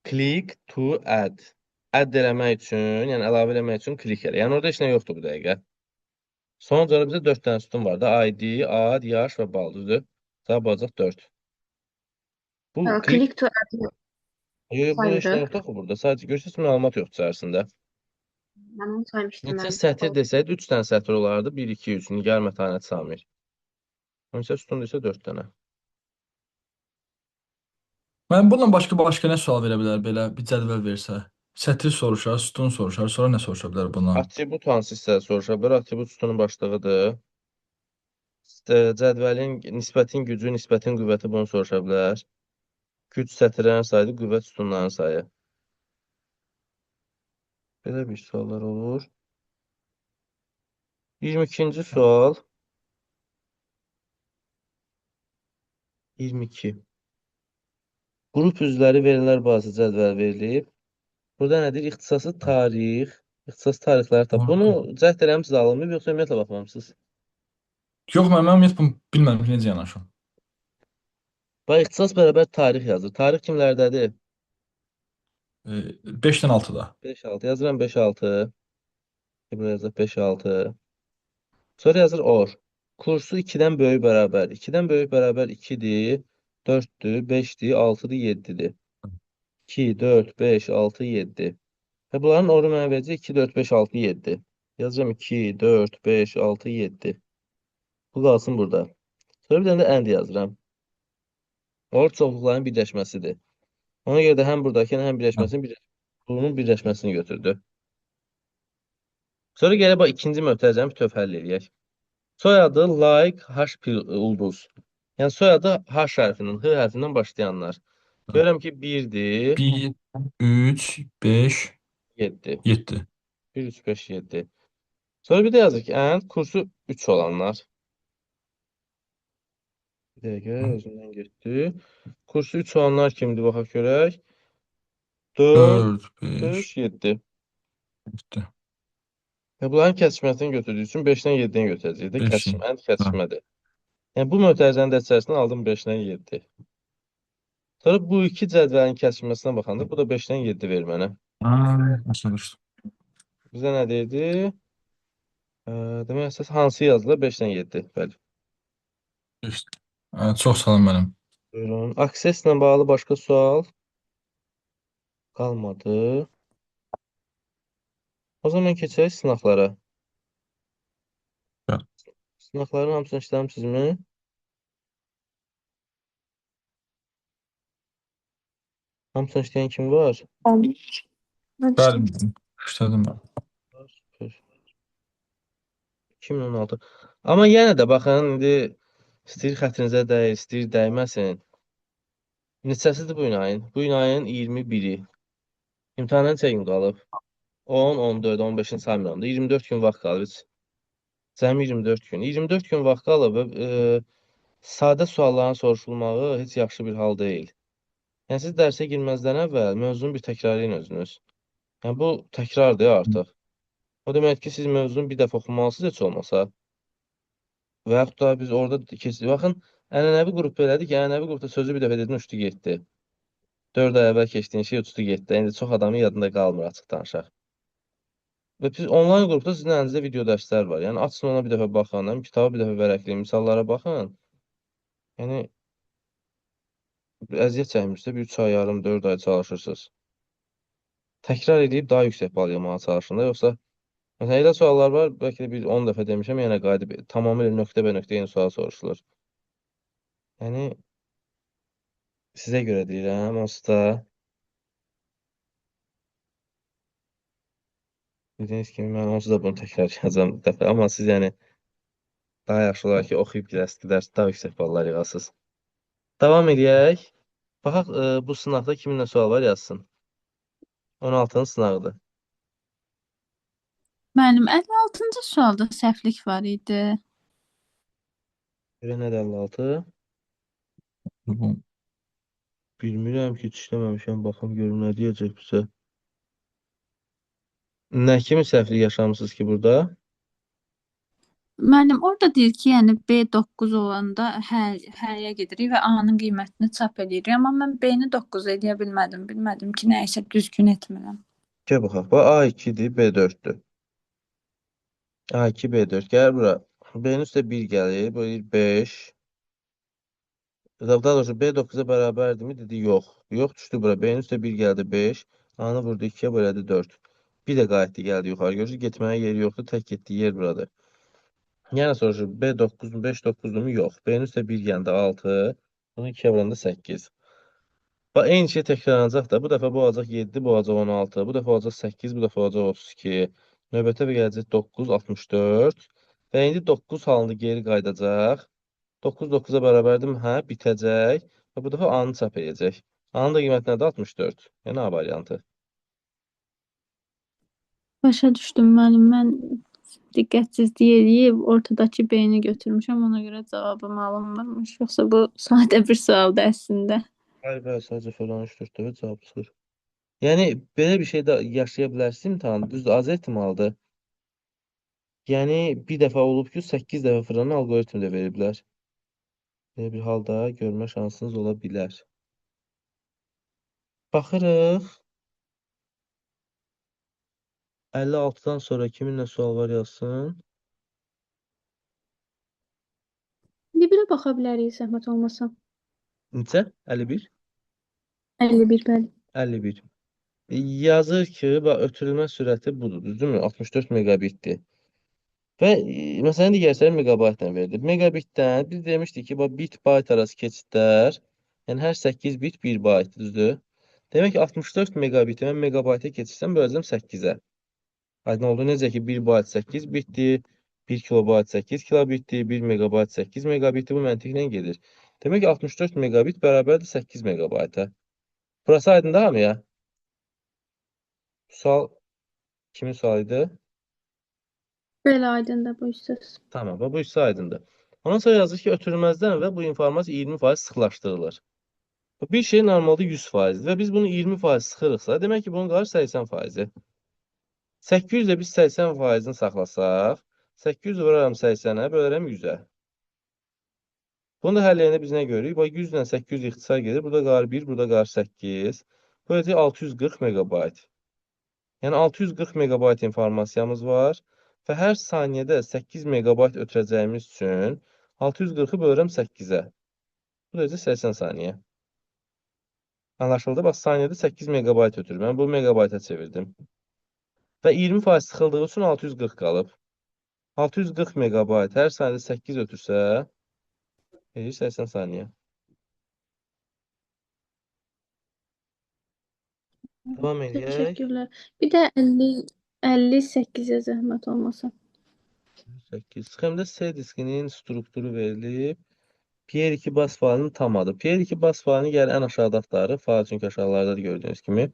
Click to add. Add eləmək üçün, yəni əlavə eləmək üçün click elə. Yəni orada heç nə yoxdur bu dəqiqə. Sonuca bizə 4 dənə sütun var da. ID, ad, yaş və bal, düzdür? Cavab olacaq 4. Bu Click to add Buna işlə Sayırıq. yoxdur axı burada. Sadəcə görürsünüz məlumat yoxdur içərisində. Mən onu saymışdım Neçə mən. sətir desəydi 3 dənə sətir olardı. 1, 2, 3. Nigar Mətanət Samir. Neçə sütun desə 4 dənə. Mən bununla başqa nə sual verə bilər belə bir cədvəl versə? Sətri soruşar, sütun soruşar, sonra nə soruşa bilər bundan? Atribut hansı hissədə soruşa bilər? Atribut sütunun başlığıdır. Cədvəlin nisbətin gücü, nisbətin qüvvəti bunu soruşa bilər. Güc sətirlərin sayıdır, qüvvət sütunların sayı. Belə bir suallar olur. 22-ci sual. 22. Qrup üzvləri verilənlər bazı cədvəl verilib. Burada nədir? İxtisası tarix. İxtisas tarixləri tap. Bunu cəhd eləmisiniz, alınmayıb, yoxsa ümumiyyətlə baxmamısınız? Yox, mən ümumiyyətlə bunu bilmirəm ki, necə yanaşım. Bax, ixtisas bərabər tarix yazır. Tarix kimlərdədir? 5-dən 6-da. 5-6. Yazıram 5-6. Buraya yazır 5-6. Sonra yazır or. Kursu 2-dən böyük bərabər. 2-dən böyük bərabər 2-dir, 4-dür, 5-dir, 6-dır, 7-dir. 2, 4, 5, 6, 7. Və bunların oru mənə verəcək 2, 4, 5, 6, 7. Yazacağım 2, 4, 5, 6, 7. Bu qalsın burada. Sonra bir dənə də and yazıram. Or çoxluqların birləşməsidir. Ona görə də həm buradakı, həm bunun birləşməsini götürdü. Sonra gəlib ikinci mötərizəni bütöv həll eləyək. Soyadı like H ulduz. Yəni soyadı H hərfinin, H hərfindən başlayanlar. Görürəm ki 1-dir, 1, 3, 5, 7. 7. 1, 3, 5, 7. Sonra bir də yazır ki, and kursu 3 olanlar. Bir dəqiqə, özündən getdi. Kursu 3 olanlar kimdir? Baxaq görək. 4, 4, 5, 5, 7. 7. Və bunların kəsişməsini götürdüyü üçün 5-dən 7-dən götürəcək də. 5. Kəsişmə, and kəsişmədir. Yəni bu mötərizənin də içərisindən aldım 5-dən 7. Sonra bu iki cədvəlin kəsişməsinə baxanda bu da 5-dən 7 verir mənə. Başlamışdım. Bizə nə deyirdi? Demək əsas hansı yazılı? 5-dən 7. Bəli. Çox sağ olun mənim. Buyurun. Akseslə bağlı başqa sual qalmadı. O zaman keçək sınaqlara. Bəli. Sınaqların hamısını işləmişsizmi? Hamısını işləyən kim var? Mən Bəli, işlədim mən. Süper. 2016. Amma yenə də baxın, indi istəyir xətrinizə dəyir, istəyir dəyməsin. Neçəsidir bu gün ayın? Bu gün ayın 21-i. İmtahana neçə gün qalıb? 10, 14, 15-ini saymıram da. 24 gün vaxt qalıb. Cəmi 24 gün. 24 gün vaxt qalıb və sadə sualların soruşulmağı heç yaxşı bir hal deyil. Yəni siz dərsə girməzdən əvvəl mövzunu bir təkrarlayın özünüz. Yəni bu təkrardır artıq. O demək ki, siz mövzunu bir dəfə oxumalısınız heç olmasa. Və yaxud da biz orada keçdik. Baxın, ənənəvi qrup belədir ki, ənənəvi qrupda sözü bir dəfə dedin, uçdu getdi. 4 ay əvvəl keçdiyin şey uçdu getdi. İndi çox adamın yadında qalmır, açıq danışaq. Və biz onlayn qrupda sizin əlinizdə video dərslər var. Yəni açın ona bir dəfə baxın, həm kitabı bir dəfə vərəqləyin, misallara baxın. Yəni əziyyət çəkmirsə, bir 3 ay yarım, 4 ay çalışırsınız. Təkrar edib daha yüksək bal yığmağa çalışın da, yoxsa məsələn, elə suallar var, bəlkə də bir 10 dəfə demişəm, yenə qayıdıb tamamilə nöqtə-bə-nöqtə yeni sual soruşulur. Yəni sizə görə deyirəm, onsuz da dediyiniz kimi mən onsuz da bunu təkrar edəcəm bir dəfə, amma siz yəni daha yaxşı olar ki, oxuyub gedəsiniz, daha yüksək ballar yığasınız. Davam edək. Baxaq, bu sınaqda kiminlə sual var yazsın. 16-nın sınağıdır. Müəllim, 56-cı sualda səhvlik var idi. Görə nədir 56? Bu Bilmirəm ki, heç işləməmişəm, baxım görüm nə deyəcək bizə. Nə kimi səhvlik yaşamısınız ki burada? Müəllim, orada deyir ki, yəni B9 olanda həyə gedirik və A-nın qiymətini çap edirik. Amma mən B-ni 9 edə bilmədim. Bilmədim ki, nə isə düzgün etmirəm. Gəl baxaq. Bax, A2-dir, B4-dür. A2, B4. Gəl bura. B-nin üstə 1 gəlir. Böyle 5. Daha doğrusu B 9'a bərabərdir mi? Dedi yox. Yox düşdü bura. B-nin üstə 1 gəldi 5. A-nı vurdu 2-yə bölədi 4. Bir də qayıtdı gəldi yuxarı. Görürsünüz getməyə yeri yoxdur. Tək getdiyi yer buradır. Yəni soruşur B9 mu 5 9 mu? Yox. B-nin üstə 1 gəldi 6. Bunu 2-yə vuranda 8. Bax eyni şey təkrarlanacaq da. Bu dəfə bu olacaq 7, bu olacaq 16. Bu dəfə olacaq 8, bu dəfə olacaq 32. Növbətə bir gələcək 9 64. Və indi 9 halında geri qayıdacaq. 9 9-a bərabərdir mi? Hə, bitəcək. Və bu dəfə A-nı çap edəcək. A-nın da qiyməti nədir? 64. Yəni A variantı. Başa düşdüm müəllim. Mən diqqətsizlik eləyib ortadakı B-ni götürmüşəm. Ona görə cavabım alınmırmış. Yoxsa bu sadə bir sualdır əslində. Bəli, bəli, sadəcə falan 3-4 dəfə cavab çıxır. Yəni belə bir şey də yaşaya bilərsin imtahanda. Düzdür, az ehtimaldır. Yəni bir dəfə olub ki, 8 dəfə fırlanı alqoritm də veriblər. Belə bir halda görmə şansınız ola bilər. Baxırıq. 56-dan sonra kiminlə sual var yazsın. İndi birə baxa bilərik, zəhmət olmasa. Neçə? 51? 51 bəli. 51. Yazır ki, bax, ötürülmə sürəti budur, düzdürmü? 64 megabitdir. Və məsələn, digərsləri megabaytla verilir. Megabitdən biz demişdik ki, bax, bit-bayt arası keçidlər, yəni hər 8 bit 1 bayt, düzdür? Demək ki, 64 megabiti mən megabayta keçirsəm, böləcəm 8-ə. Aydın oldu. Necə ki, 1 bayt 8 bitdir, 1 kilobayt 8 kilobitdir, 1 megabayt 8 megabitdir. Bu məntiqlə gedir. Demək ki, 64 megabit bərabərdir 8 megabayta. Burası aydındır hamıya? Sual kimin sualı idi? Belə aydındır bu söz. Tamam, bu hissə aydındır. Ondan sonra yazır ki, ötürülməzdən və bu informasiya 20% sıxlaşdırılır. Bir şey normalda 100%dir və biz bunu 20% sıxırıqsa, demək ki, bunun qalır 80%. 800 ilə biz 80%-ni saxlasaq, 800 vuraram 80-ə, bölərəm 100-ə. Bunu da həll edəndə biz nə görürük? Bax, 100 ilə 800 ixtisar gedir. Burada qalır 1, burada qalır 8. Böyləcə 640 megabayt. Yəni 640 megabayt informasiyamız var və hər saniyədə 8 megabayt ötürəcəyimiz üçün 640-ı bölürəm 8-ə. Bu da 80 saniyə. Anlaşıldı? Bax, saniyədə 8 megabayt ötürür. Mən bu megabayta çevirdim. Və 20% sıxıldığı üçün 640 qalıb. 640 megabayt hər saniyədə 8 ötürsə, 80 saniyə. Davam edək. Təşəkkürlər. Bir də 58-ə zəhmət olmasa. 8. Sxemdə C diskinin strukturu verilib. P2 bas failinin tam adı. P2 bas failini gəlir ən aşağıda axtarır. Fail çünki aşağılarda da gördüyünüz kimi.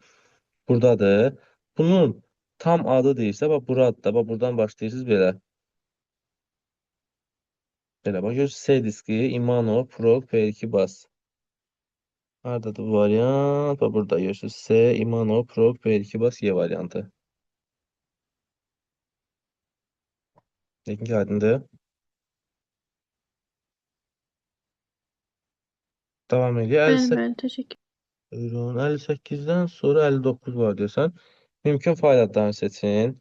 Buradadır. Bunun tam adı deyirsə, bax, buradır da. Bax, buradan başlayırsınız belə. Belə, bax, görürsünüz C diski, Imano, Pro, P2 bas. Haradadır bu variant? Bax, burada görürsünüz C, Imano, Pro, P2 bas, Y variantı. Dəqiq aydındır. Davam ediyor. Bəli, təşəkkür. Buyurun. 58-dən sonra 59 var deyəsən. Mümkün fayl adlarını seçin.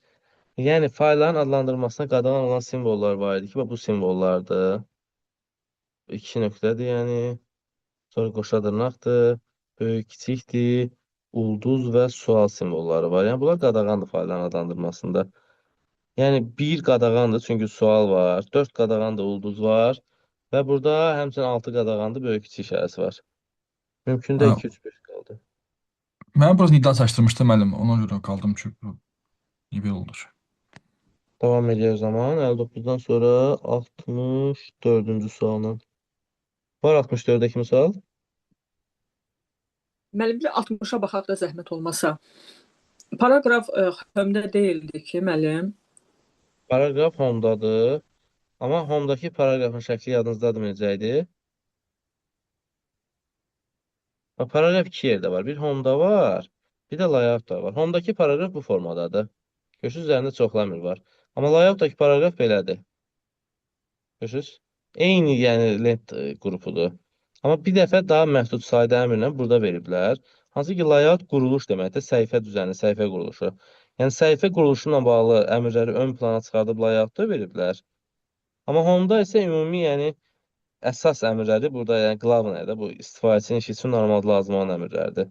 Yəni faylların adlandırılmasına qadağan olan simvollar var idi ki, bax, bu simvollardır. 2 nöqtədir, yəni. Sonra qoşa dırnaqdır, böyük, kiçikdir, ulduz və sual simvolları var. Yəni bunlar qadağandır faylların adlandırmasında. Yəni 1 qadağandır çünki sual var, 4 qadağandır, ulduz var və burada həmçinin 6 qadağandır, böyük, kiçik işarəsi var. Mümkündə Hə. 2 3 5 qaldı. Mən biraz nida çaşdırmışdı müəllim. Ona görə qaldım ki, niyə belə oldu? Davam ediyor o zaman. 59-dan sonra 64-cü sualdan. Var 64-də kimi sual? Müəllim, bir 60-a baxaq da zəhmət olmasa. Paragraf hümdə deyildi ki, müəllim. Paragraf homedadır. Amma homedakı paragrafın şəkli yadınızdadır necə idi? Paragraf 2 yerdə var. Bir homeda var, bir də layout da var. Homedakı paragraf bu formadadır. Görürsünüz, üzərində çoxlamır var. Amma layoutdakı paragraf belədir. Görürsünüz? Eyni, yəni lent qrupudur. Amma bir dəfə daha məhdud sayda əmrlə burada veriblər. Hansı ki, layout quruluş deməkdir, səhifə düzəni, səhifə quruluşu. Yəni, səhifə quruluşu ilə bağlı əmrləri ön plana çıxardıb layoutda veriblər. Amma Home-da isə ümumi, yəni, əsas əmrləri burada, yəni qlavnaya da bu istifadəçinin işi üçün normalda lazım olan əmrlərdir.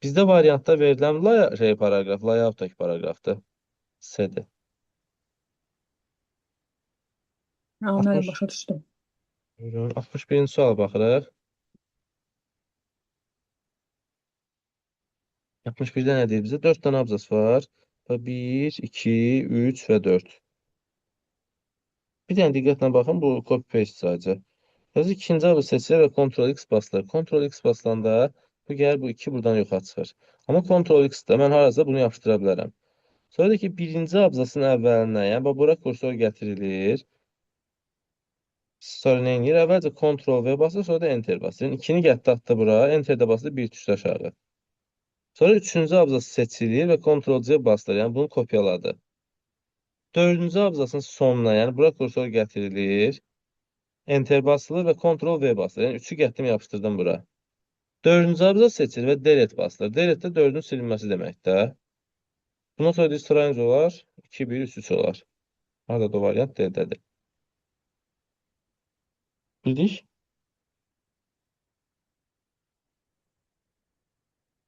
Bizdə variantda verilən paraqraf, layout-dakı paraqrafdır. C-dir. Ha, mən 60, başa düşdüm. buyurun, 61-ci suala baxırıq. 61-də nə deyir bizə? 4 dənə abzas var. 1, 2, 3 və 4. Bir dənə diqqətlə baxın, bu copy-paste sadəcə. Özü ikinci abzas seçilir və Ctrl-X basılır. Ctrl-X basılanda bu gəlir, bu 2 buradan yoxa çıxır. Amma Ctrl-X-də mən harasa bunu yapışdıra bilərəm. Sonra da ki, birinci abzasın əvvəlinə, yəni bura kursor gətirilir. Sonra nə edir? Əvvəlcə Ctrl-V basır, sonra da Enter basır. Yəni 2-ni gətdi atdı bura, Enter-də basır, bir tuşla aşağı. Sonra üçüncü abzas seçilir və Ctrl-C basılır, yəni bunu kopyaladı. Dördüncü abzasın sonuna, yəni bura kursor gətirilir. Enter basılır və Ctrl-V basılır. Yəni 3-ü gətdim, yapışdırdım bura. Dördüncü abzas seçilir və Delete basılır. Delete də 4-ün silinməsi deməkdir. Bundan sonra da strange olar. 2, 1, 3, 3 olar. Harada da variant D-dədir. Bildik?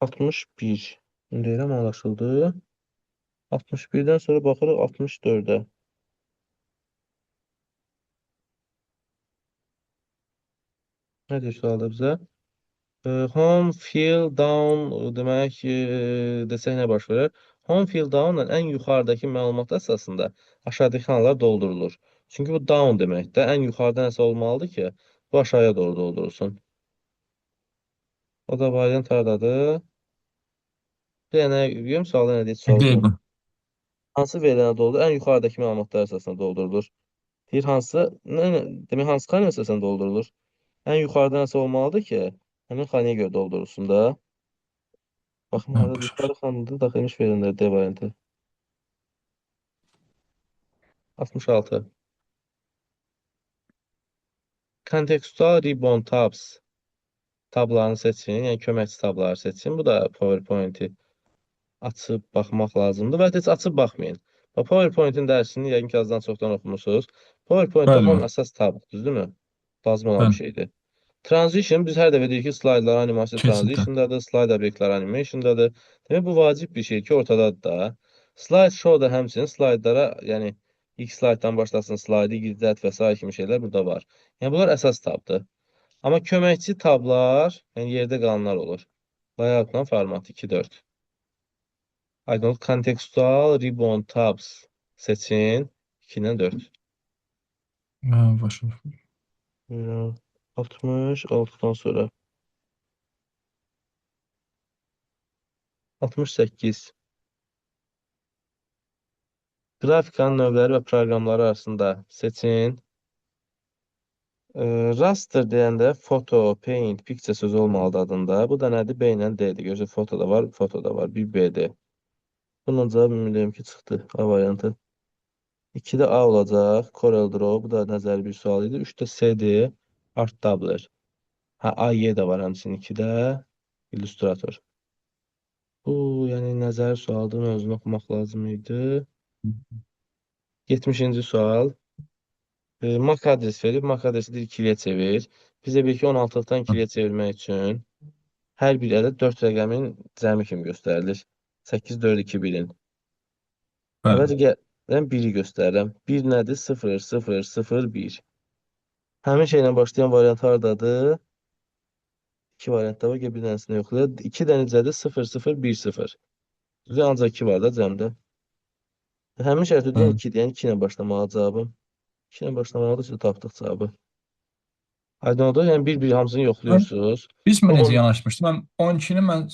61. Deyirəm, anlaşıldı. 61-dən sonra baxırıq 64-ə. Nə deyir sualda bizə? Home fill down demək desək nə baş verir? Home fill down ən yuxarıdakı məlumat əsasında aşağıdakı xanalar doldurulur. Çünki bu down deməkdir. Ən yuxarıda nəsə olmalıdır ki, bu aşağıya doğru doldurulsun. O da variant haradadır? Bir dənə görüm, sualı nə deyir? Sual D yox. bu. Hansı verilənə doldurulur? Ən yuxarıdakı məlumatlar əsasında doldurulur. Deyir hansı, demək hansı xanaya əsasında doldurulur? Ən yuxarıda nəsə olmalıdır ki, həmin xanaya görə doldurulsun da. Baxın, Hə, harada başa yuxarı xanada daxilmiş verilənlər D variantı. 66. Kontekstual ribbon tabs tablarını seçin, yəni köməkçi tabları seçin. Bu da PowerPoint-i açıb baxmaq lazımdır və heç açıb baxmayın. PowerPoint-in dərsini yəqin ki, azdan çoxdan oxumusunuz. PowerPoint-də Bəli, home bəli. əsas tabdır, düzdürmü? Lazım olan bir Bəli. şeydir. Transition, biz hər dəfə deyirik ki, slaydlar animasiya Kesinlikle. transitiondadır, slayd obyektlər animationdadır. Demək, bu vacib bir şey ki, ortadadır da. Slide show da həmçinin slaydlara, yəni ilk slayddan başlasın, slaydı gizlət və s. kimi şeylər burada var. Yəni, bunlar əsas tabdır. Amma köməkçi tablar, yəni yerdə qalanlar olur. Layoutla format 2-4. Aydınlıq kontekstual ribbon tabs seçin 2-dən 4. Hə, başa düşdüm. Buyurun. 66-dan sonra. 68. Qrafikanın növləri və proqramları arasında seçin. Raster deyəndə foto, paint, picture sözü olmalıdır adında. Bu da nədir? B ilə D-dir. Görürsünüz, foto da var, foto da var. Bir B-dir. Bunun cavabı ümidliyim ki, çıxdı. A variantı. 2-də A olacaq. Corel Draw. Bu da nəzəri bir sual idi. 3-də C-dir. Art Doubler. Hə, A-Y də var həmçinin 2-də. Illustrator. Bu, yəni nəzəri sualdır. Mövzunu oxumaq lazım idi. 70-ci sual. MAC adres verib, MAC adresi deyir 2-yə çevir. Bizə bir ki 16-dan 2-yə çevirmək üçün hər bir ədəd 4 rəqəmin cəmi kimi göstərilir. 8, 4, 2, 1-in. Bəli. Əvvəlcə gəlirəm 1-i göstərirəm. 1 nədir? 0, 0, 0, 1. Həmin şeylə başlayan variant haradadır? 2 variantda var. Gəl bir dənəsini yoxlayaq. 2 də necədir? 0, 0, 1, 0. Düzü ancaq 2 var da cəmdə. Həmin şərt ödəyən 2-dir. Yəni 2 ilə başlamalı cavabım. 2 ilə başlamalıdır, siz tapdıq cavabı. Aydın oldu. Yəni bir-bir hamısını yoxlayırsınız. Biz mən On- necə yanaşmışdım? Mən 12-ni mən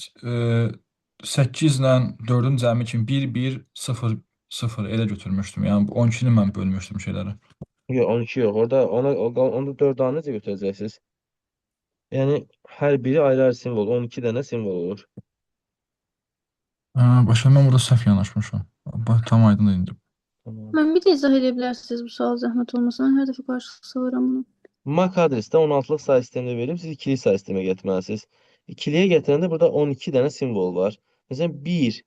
8 ilə 4-ün cəmi kimi 1, 1, 0, 0 elə götürmüşdüm. Yəni 12-ni mən bölmüşdüm şeylərə. Yox, 12 yox. Orada onda 4 dənə necə götürəcəksiniz? Yəni hər biri ayrı-ayrı simvol. 12 dənə simvol olur. Başa mən burada səhv yanaşmışam. Tam aydın indi. Tamam. Mən bir də izah edə bilərsiniz bu sual zəhmət olmasa. Mən hər dəfə qarşılıqlı salıram bunu. MAC adresdə 16-lıq say sistemini verib, siz 2-lik say sistemə gətirməlisiniz. 2-liyə gətirəndə burada 12 dənə simvol var. Məsələn, 1.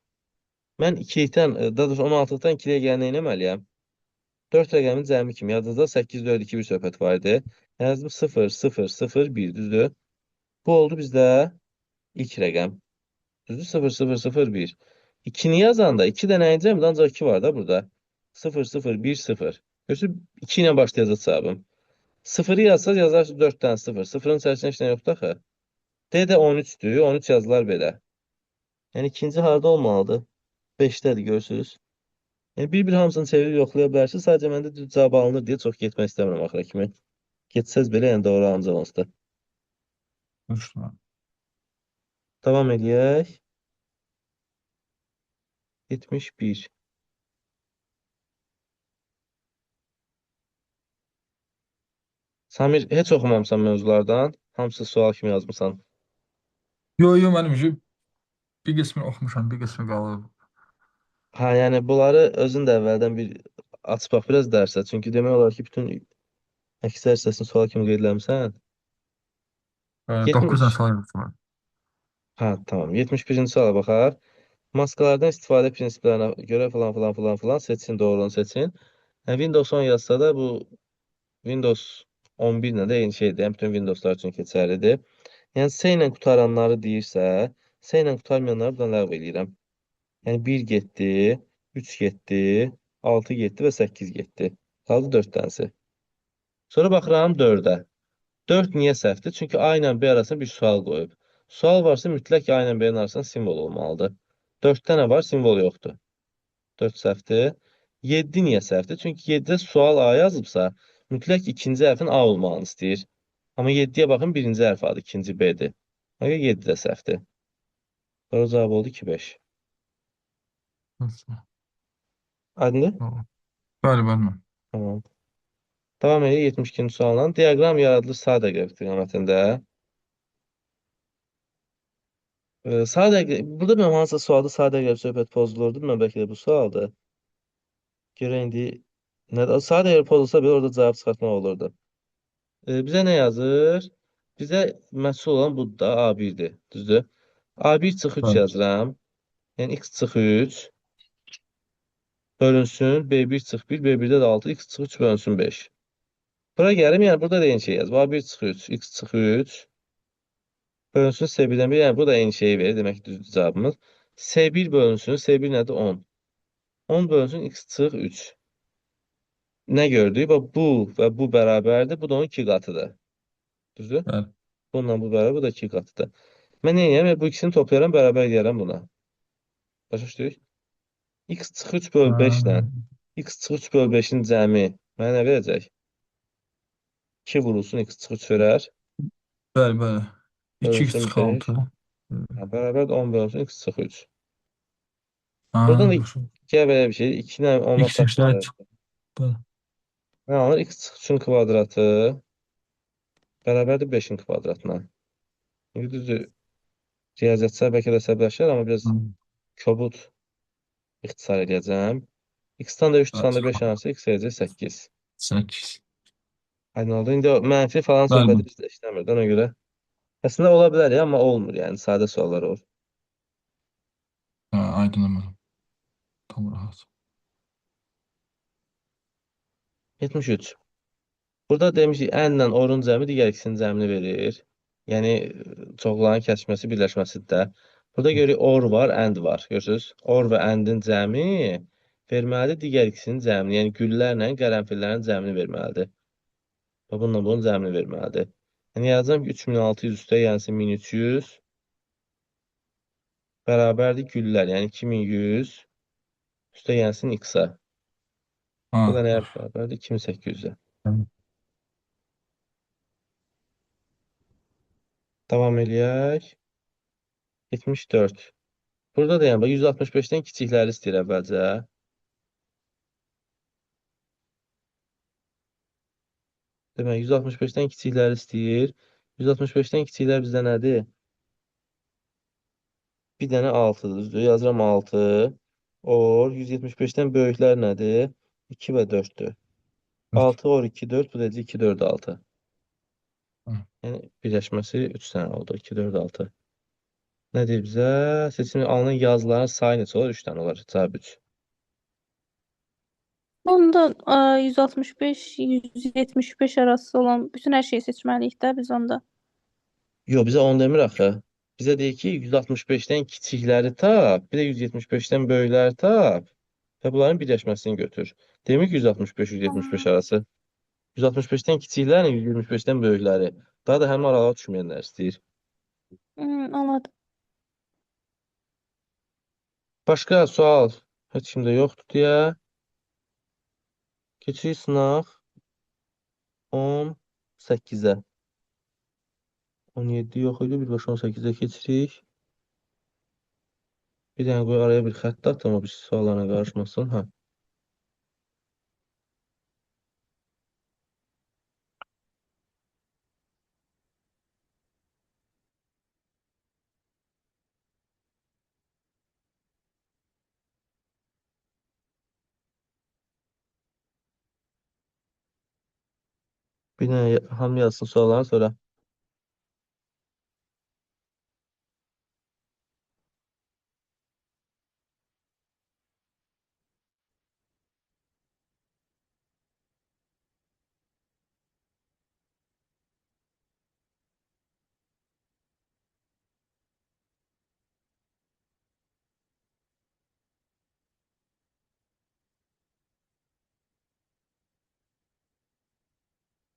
Mən 2-likdən, daha doğrusu 16-lıqdan 2-liyə gələn nə etməliyəm? 4 rəqəmin cəmi kimi yadınızda 8, 4, 2, 1 söhbət var idi. Yazdım 0, 0, 0, 1 düzdür. Bu oldu bizdə ilk rəqəm. Düzdür? 0, 0, 0, 1. 2'ni yazanda 2 dənə cəmdə ancaq 2 var da burada. 0, 0, 1, 0. Görürsünüz 2 ilə başlayacaq cavabım. 0'ı yazsaz yazarsınız 4 dənə 0. 0'ın içərisində heç nə yoxdur axı. D də 13'dür. 13 yazılar belə. Yəni ikinci harda olmalıdır? 5'dədir görürsünüz. Yəni bir-bir hamısını çevirib yoxlaya bilərsiniz. Sadəcə məndə düz cavab alınır deyə çox getmək istəmirəm axıra kimi. Getsəz belə yəni doğru ancaq onsuz da. Düşdü. Davam edək. 71. Samir, heç oxumamısan mövzulardan. Hamısı sual kimi yazmısan. Yo, mənim bir qismini oxumuşam, bir qismi qalıb. Ha, yəni bunları özün də əvvəldən bir açıb bax biraz dərsə. Çünki demək olar ki, bütün əksər hissəsini sual kimi qeyd eləmisən. 9 70. dənə sual yazmışam. Ha, tamam. 71-ci suala baxaq. Maskalardan istifadə prinsiplərinə görə falan filan filan filan seçin, doğrunu seçin. Yəni Windows 10 yazsa da bu Windows 11 ilə də eyni şeydir. Yəni bütün Windowslar üçün keçərlidir. Yəni S ilə qutaranları deyirsə, S ilə qutarmayanları buradan ləğv eləyirəm. Yəni 1 getdi, 3 getdi, 6 getdi və 8 getdi. Qaldı 4 dənəsi. Sonra baxıram 4-ə. 4 niyə səhvdir? Çünki A ilə B arasında bir sual qoyub. Sual varsa mütləq A ilə B-nin arasında simvol olmalıdır. 4-də nə var? Simvol yoxdur. 4 səhvdir. 7 niyə səhvdir? Çünki 7-də sual A yazıbsa, mütləq ikinci hərfin A olmağını istəyir. Amma 7-yə baxın, birinci hərf A'dır, ikinci B-dir. Ona görə 7 də səhvdir. Doğru cavab oldu 2-5. Aydındır? Bəli, bəli. Tamam. Davam edir 72-ci sualla. Diaqram yaradılır sadə qrafik istiqamətində. Burada mənim hansısa sualda sadə qrafik söhbət pozulurdu. Mən bəlkə də bu sualdır. Görə indi sadə qrafik pozulsa belə orada cavab çıxartmaq olurdu. Bizə nə yazır? Bizə məhsul olan bu da A1-dir. Düzdür? A1 çıx 3 Bəli. yazıram. Yəni x çıx 3 bölünsün B1 çıx 1, B1-də də 6, x çıx 3 bölünsün 5. Bura gəlim, yəni burada da eyni şey yaz. A1 çıx 3, x çıx 3 bölünsün S1-dən 1, yəni bu da eyni şeyi verir. Demək ki, düzdür cavabımız. S1 bölünsün, S1 nədir? 10. 10 bölünsün x çıx 3. Nə gördük? Bax, bu və bu bərabərdir. Bu da onun 2 qatıdır. Düzdür? Bəli. Bununla bu bərabər, bu da 2 qatıdır. Mən nə edəyəm? Bu ikisini toplayaram, bərabər edərəm buna. Başa düşdük? X çıx 3 böl 5 ilə x çıx 3 böl 5-in cəmi mənə nə verəcək? 2 vurulsun x çıx 3 verər. Bəli, bəli. 2x Bölünsün çıx 5. 6. Bərabər 10 bölünsün x çıx 3. Ha, Buradan da başa. gəl belə bir şey. 2 ilə 10 X işlər çıx. Bəli. nə alır? X çıx 3-ün kvadratı bərabərdir 5-in kvadratına. İndi düzdür, riyaziyyatçılar bəlkə də əsəbləşər, amma biraz kobud ixtisar edəcəm. X-dan da 3 çıxanda 5 hansı? X verəcək 8. 8. Aydın oldu. İndi o mənfi falan Bəli, söhbəti bizdə işləmir. Ona görə. Əslində ola bilər ya, amma olmur yəni. Sadə suallar olur. Ha, aydınım mənim. Tam rahat. 73. Burada demişik, ən-lə orun cəmi digər ikisinin cəmini verir. Yəni, çoxların kəsməsi, birləşməsidir də. Burada görürük, or var, and var. Görürsünüz? Or və and-in cəmi verməlidir digər ikisinin cəmini. Yəni, güllərlə qərənfillərin cəmini verməlidir. Və bununla bunun cəmini verməlidir. Yəni, yazacağım ki, 3600 üstə gəlsin 1300 bərabərdir güllər. Yəni, 2100 üstə gəlsin x-a. Bu da nəyə bərabərdir? 2800-ə. Davam eləyək. 74. Burada da yəni, 165-dən kiçikləri istəyir əvvəlcə. Demək, 165-dən kiçikləri istəyir. 165-dən kiçiklər bizdə nədir? Bir dənə 6-dır, düzdür? Yazıram 6. Or, 175-dən böyüklər nədir? 2 və 4-dür. 6 or 2, 4, bu da 2, 4, 6. Yəni, birləşməsi 3 dənə oldu. 2, 4, 6. Nə deyir bizə? Seçimi alınan yazıların sayı neçə olur? 3 dənə olur. Cavab 3. Onda 165-175 arası olan bütün hər şeyi seçməliyik də biz onda. Yox, bizə 10 demir axı. Bizə deyir ki, 165-dən kiçikləri tap, bir də 175-dən böyükləri tap və bunların birləşməsini götür. Demir ki, 165-175 arası. 165-dən kiçikləri, 125-dən böyükləri. Daha da həmin aralığa düşməyənlər istəyir. Anladım. Başqa sual heç kimdə yoxdur deyə keçirik sınaq 18-ə. 17 yox idi, birbaşa 18-ə keçirik. Bir dənə qoy araya bir xətt at, amma bir suallarına qarışmasın. Hə. Bir dənə hamı yazsın suallarını sonra.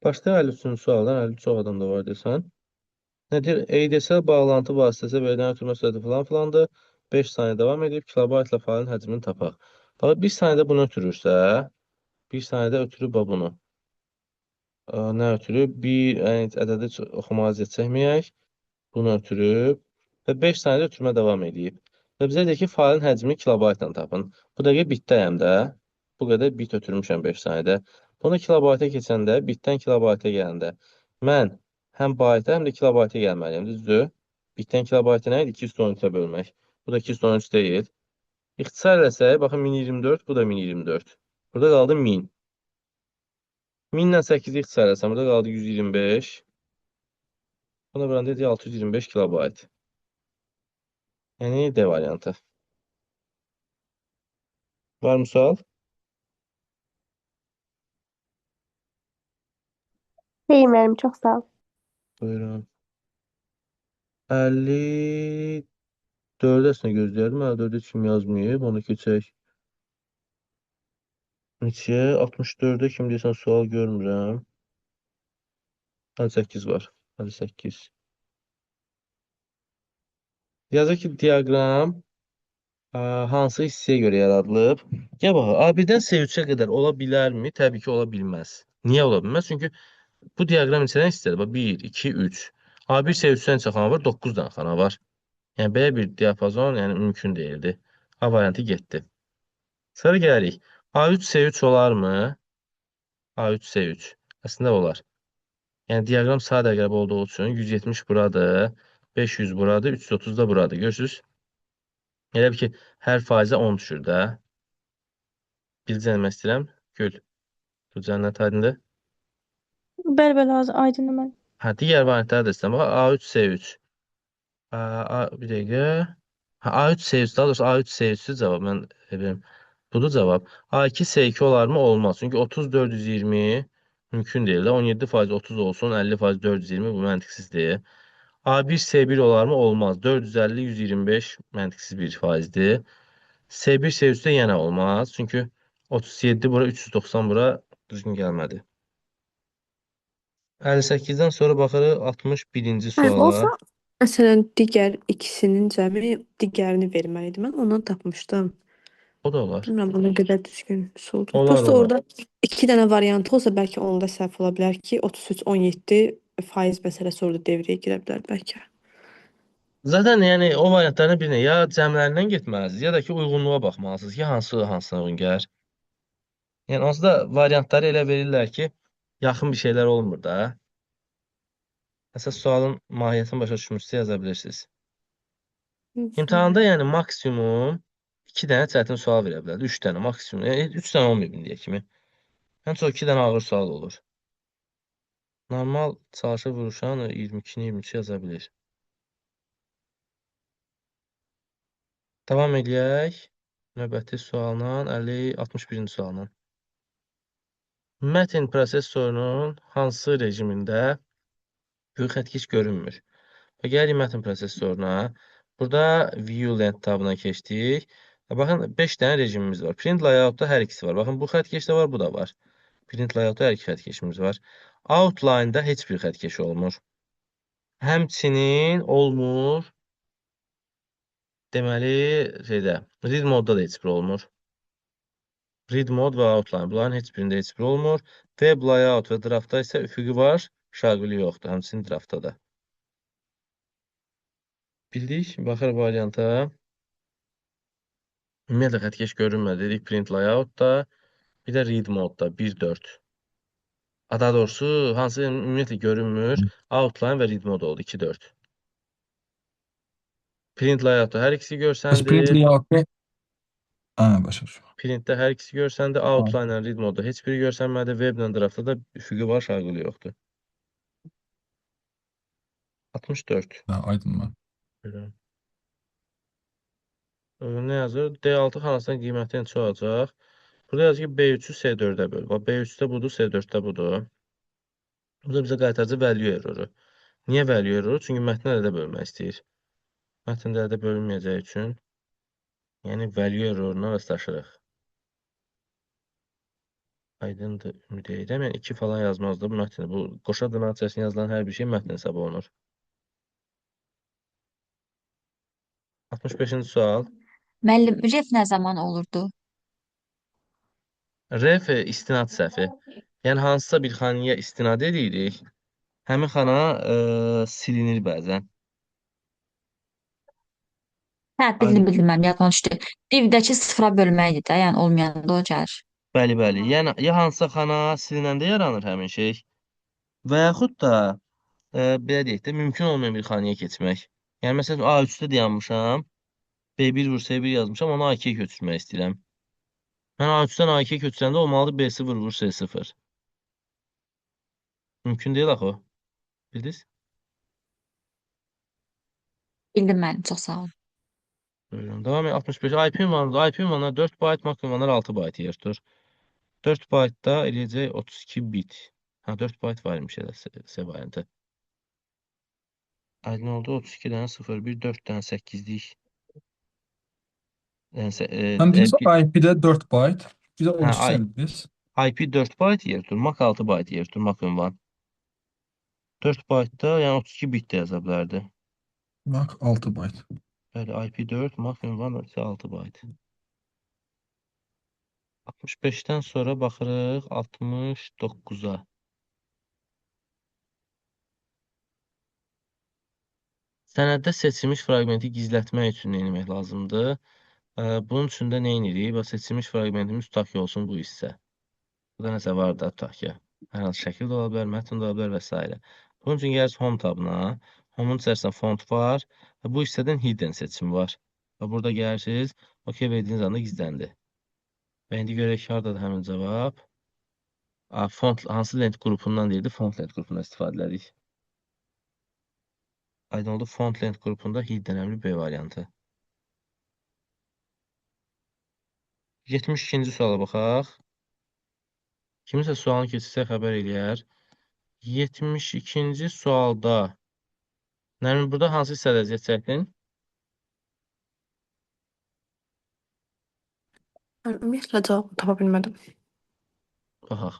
Başda 53-cü sualdan, 53 çox adam da var desən. Nədir? ADSL bağlantı vasitəsilə verilən ötürmə sürəti falan filandır. 5 saniyə davam edib, kilobaytla failin həcmini tapaq. Bax, 1 saniyədə bunu ötürürsə, 1 saniyədə ötürüb bax bunu. Nə ötürüb? Bir ədədi oxumağa əziyyət çəkməyək. Bunu ötürüb və 5 saniyədə ötürmə davam edib. Və bizə deyir ki, failin həcmini kilobaytla tapın. Bu dəqiqə bitdəyəm də. Bu qədər bit ötürmüşəm 5 saniyədə. Bunu kilobayta keçəndə, bitdən kilobayta gələndə mən həm bayta, həm də kilobayta gəlməliyəm, düzdür? Bitdən kilobayta nə idi? 213-ə bölmək. Bu da 213 deyil. İxtisar eləsək, baxın 1024, bu da 1024. Burada qaldı 1000. 1000 ilə 8-i ixtisar eləsəm, burada qaldı 125. Buna buran dedik 625 kilobayt. Yəni D variantı. Var mı sual? Deyil müəllim, çox sağ ol. Buyurun. 54 əslində gözləyərdim. 54-ü heç kim yazmayıb. Onu keçək. Neçəyə? 64-də kim deyəsən sual görmürəm. 58 var. 58. Yazır ki, diaqram hansı hissəyə görə yaradılıb? Gəl bax, A1-dən C3-ə qədər ola bilərmi? Təbii ki, ola bilməz. Niyə ola bilməz? Çünki bu diaqram neçədən hissədir? Bax, 1, 2, 3. A1 C3-dən neçə xana var? 9 dənə xana var. Yəni, belə bir diapazon mümkün deyildi. A variantı getdi. Sonra gəlirik. A3 C3 olarmı? A3 C3. Əslində olar. Yəni, diaqram sadə əqrəb olduğu üçün 170 buradır, 500 buradır, 330 da buradır. Görürsünüz? Elə bir ki, hər faizə 10 düşür də. Bilcə eləmək istəyirəm. Gül. Bu cənnət aydındır. Bəli, aydındır müəllim. Hə, digər variantları da istəyirəm. Bax, A3 C3. Bir dəqiqə. A3 C3, daha doğrusu A3 C3-sü cavab. Mən bilmirəm. Budur cavab. A2 C2 olarmı? Olmaz. Çünki 30 420 mümkün deyil də. 17% 30 olsun, 50% 420 bu məntiqsizdir. A1 C1 olarmı? Olmaz. 450 125 məntiqsiz bir faizdir. C1 C3-də yenə olmaz. Çünki 37 bura, 390 bura düzgün gəlmədi. 58-dən sonra baxırıq 61-ci suala. Olsa, məsələn, digər ikisinin cəmi digərini verməlidir. Mən ondan tapmışdım. O da olar. Bilmirəm, ona qədər düzgün üsuldur. Olar, Prosta olar. orada 2 dənə variant olsa, bəlkə onda səhv ola bilər ki, 33-17 % məsələsi orada devrəyə girə bilər bəlkə. Zaten yəni o variantlardan birinə ya cəmlərindən getməlisiniz, ya da ki uyğunluğa baxmalısınız ki, hansına uyğun gəlir. Yəni onsuz da variantları elə verirlər ki, yaxın bir şeylər olmur da. Əsas sualın mahiyyətini başa düşmüşsə yaza bilirsiniz. İmtahanda yəni maksimum 2 dənə çətin sual verə bilər. 3 dənə maksimum. 3 dənə olmayıb indiyə kimi. Ən çox 2 dənə ağır sual olur. Normal çalışıb vuruşan 22-ni 23 yaza bilir. Davam edək. Növbəti sualla 61-ci sualla. Mətn prosesorunun hansı rejimində böyük xəttkeş görünmür? Və gəlirik mətn prosesoruna. Burada View Length tabına keçdik. Baxın, 5 dənə rejimimiz var. Print layoutda hər ikisi var. Baxın, bu xəttkeş də var, bu da var. Print layoutda hər iki xəttkeşimiz var. Outline-da heç bir xəttkeş olmur. Həmçinin olmur. Deməli, read modda da heç bir olmur. Read mode və outline. Bunların heç birində heç bir olmur. Web layout və draftda isə üfüqü var, şaquli yoxdur. Həmçinin draftda da. Bildik. Baxır varianta. Ümumiyyətlə xəttkeş görünmədi. Dedik print layoutda. Bir də read modda 1.4. Daha doğrusu hansı ümumiyyətlə görünmür. Outline və read mode oldu 2.4. Print layoutda hər ikisi Bəs print görsəndi. layoutda başa düşdüm. Printdə hər ikisi görsəndi. Outline ilə read modda heç biri görsənmədi. Web ilə draftda da üfüqü var, şaquli yoxdur. 64. Aydın mı? Buyurun. Ne yazır? D6 xanasının qiyməti neçə olacaq? Burada yazır ki, B3-ü S4-ə böl. B3-də budur, S4-də budur. Burada bizə qaytarıcı value erroru. Niyə value erroru? Çünki mətnlərə də bölmək istəyir. Mətnlərə də bölünməyəcəyi üçün. Yəni, value erroruna rastlaşırıq. Aydındır, ümid edirəm. Yəni, 2 falan yazmazdı bu mətni. Bu qoşa dırnaq içərisində yazılan hər bir şey mətn hesab olunur. 65-ci sual. Müəllim, ref nə zaman olurdu? Ref istinad səhvi. Yəni, hansısa bir xanaya istinad edirik. Həmin xana silinir bəzən. Hə, bildim mən, yaddan düşdü. Divdəki sıfıra bölməkdir də, yəni olmayanda o gəlir. Bəli, bəli. Yəni, ya hansısa xana silinəndə yaranır həmin şey və yaxud da, belə deyək də, mümkün olmayan bir xanaya keçmək. Yəni, məsələn, A3-də dayanmışam, B1 vur S1 yazmışam, onu A2-yə köçürmək istəyirəm. Mən A3-dən A2-yə köçürəndə olmalıdır B0 vur S0. Mümkün deyil axı o. Bildiniz? Bildim mən, çox sağ olun. Buyurun. Devam edin. 65. IP ünvanıdır. IP ünvanlar 4 byte, mak ünvanlar 6 byte yer tutur. 4 byte-da eləyəcək 32 bit. Hə, 4 byte var imiş elə S variantı. Aydın oldu. 32 dənə 0, 1, 4 dənə 8-lik. Həm biz IP-də 4 byte, bir də 12 Hə, sənədiniz. IP 4 byte yer tutur, mak 6 byte yer tutur, mak ünvan. 4 byte-da, yəni 32 bit də yaza bilərdi. Mak 6 byte. Bəli, IP 4, mak ünvan isə 6 byte. 65-dən sonra baxırıq 69-a. Sənəddə seçilmiş fraqmenti gizlətmək üçün nə etmək lazımdır? Bunun üçün də nə edirik? Seçilmiş fraqmentimiz tutaq ki, olsun bu hissə. Burada nəsə var da, tutaq ki. Hər hansı şəkil də ola bilər, mətn də ola bilər və s. Bunun üçün gəlirsiniz Home tabına. Home-un içərisində font var və bu hissədən Hidden seçimi var. Və burada gəlirsiniz, OK verdiyiniz anda gizləndi. Və indi görək ki, haradadır həmin cavab. Font hansı lent qrupundan deyildi? Font lent qrupundan istifadə edirik. Aydın oldu, font lent qrupunda Hidden əmri B variantı. 72-ci suala baxaq. Kiminsə sualını keçirsə xəbər eləyər. 72-ci sualda Nərmin, burada hansı hissədə əziyyət çəkdin? Ümumiyyətlə cavab tapa bilmədim. Baxaq.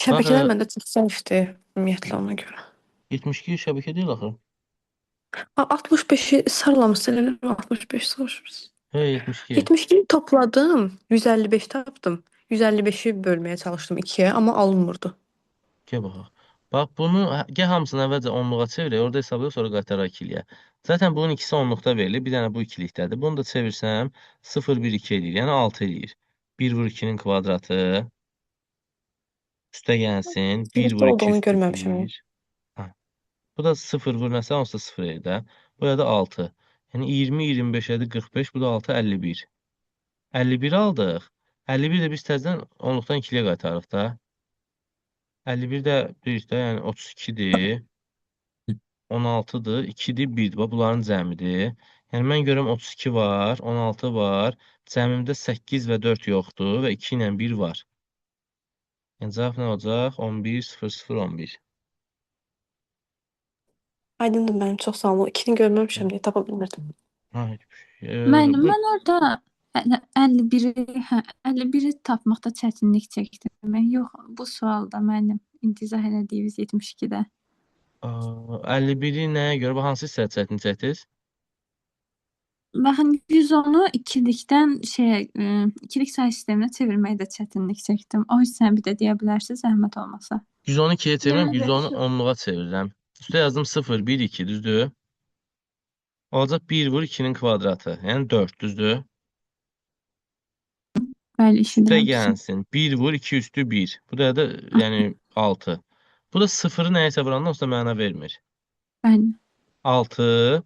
Şəbəkələr məndə çox zəifdir, ümumiyyətlə ona görə. 72 şəbəkə deyil axı. 65-i sarılamışsın, elə 65 soruşuruz. Hə, 72. 72-ni topladım, 155 tapdım. 155-i bölməyə çalışdım 2-yə, amma alınmırdı. Gəl baxaq. Bax, bunu gəl hamısını əvvəlcə onluğa çevirək, orada hesablayaq, sonra qaytaraq 2-liyə. Zaten bunun ikisi onluqda verilir, bir dənə bu ikilikdədir. Bunu da çevirsəm 0, 1, 2 eləyir, yəni 6 eləyir. 1 vur 2-nin kvadratı üstə gəlsin, 1 vur 2 üstə eləyir. Bu da 0 vur nəsə, onsuz da 0 eləyir də. Bu da 6. Yəni 20, 25 edir 45, bu da 6, 51. 51 aldıq. 51 də biz təzədən onluqdan 2-liyə qaytarıq da. 51 də bir də, yəni 32-dir. 16-dır, 2-dir, 1-dir. Bunların cəmidir. Yəni mən görürəm 32 var, 16 var. Cəmimdə 8 və 4 yoxdur və 2 ilə 1 var. Yəni cavab nə olacaq? 11 0 0 11. Aydındır mənim, çox sağ olun. O ikini görməmişəm deyə tapa bilmirdim. Ha, Müəllim, bu mən orada 51-i, 51-i tapmaqda çətinlik çəkdim. Yox, bu sualda müəllim indi izah elədiyiniz 72-də. 51-i nəyə görə? Bu hansı hissədə çətin çəkdiniz? Baxın 110-u ikilikdən ikilik say sisteminə çevirməkdə çətinlik çəkdim. O hissəni bir də deyə bilərsiniz, zəhmət olmasa. 110-u 2-yə çevirəm, Yəni 110-u 10-luğa çevirirəm. Üstə yazdım 0, 1, 2, düzdür? Olacaq 1 vur 2-nin kvadratı, yəni 4, düzdür? Bəli, Üstə eşidirəm sizi. gəlsin, 1 vur 2 üstü 1. Bu da yəni 6. Bu da 0-ı nəyəsə vurandan onsuz da məna vermir. Bəli. 6,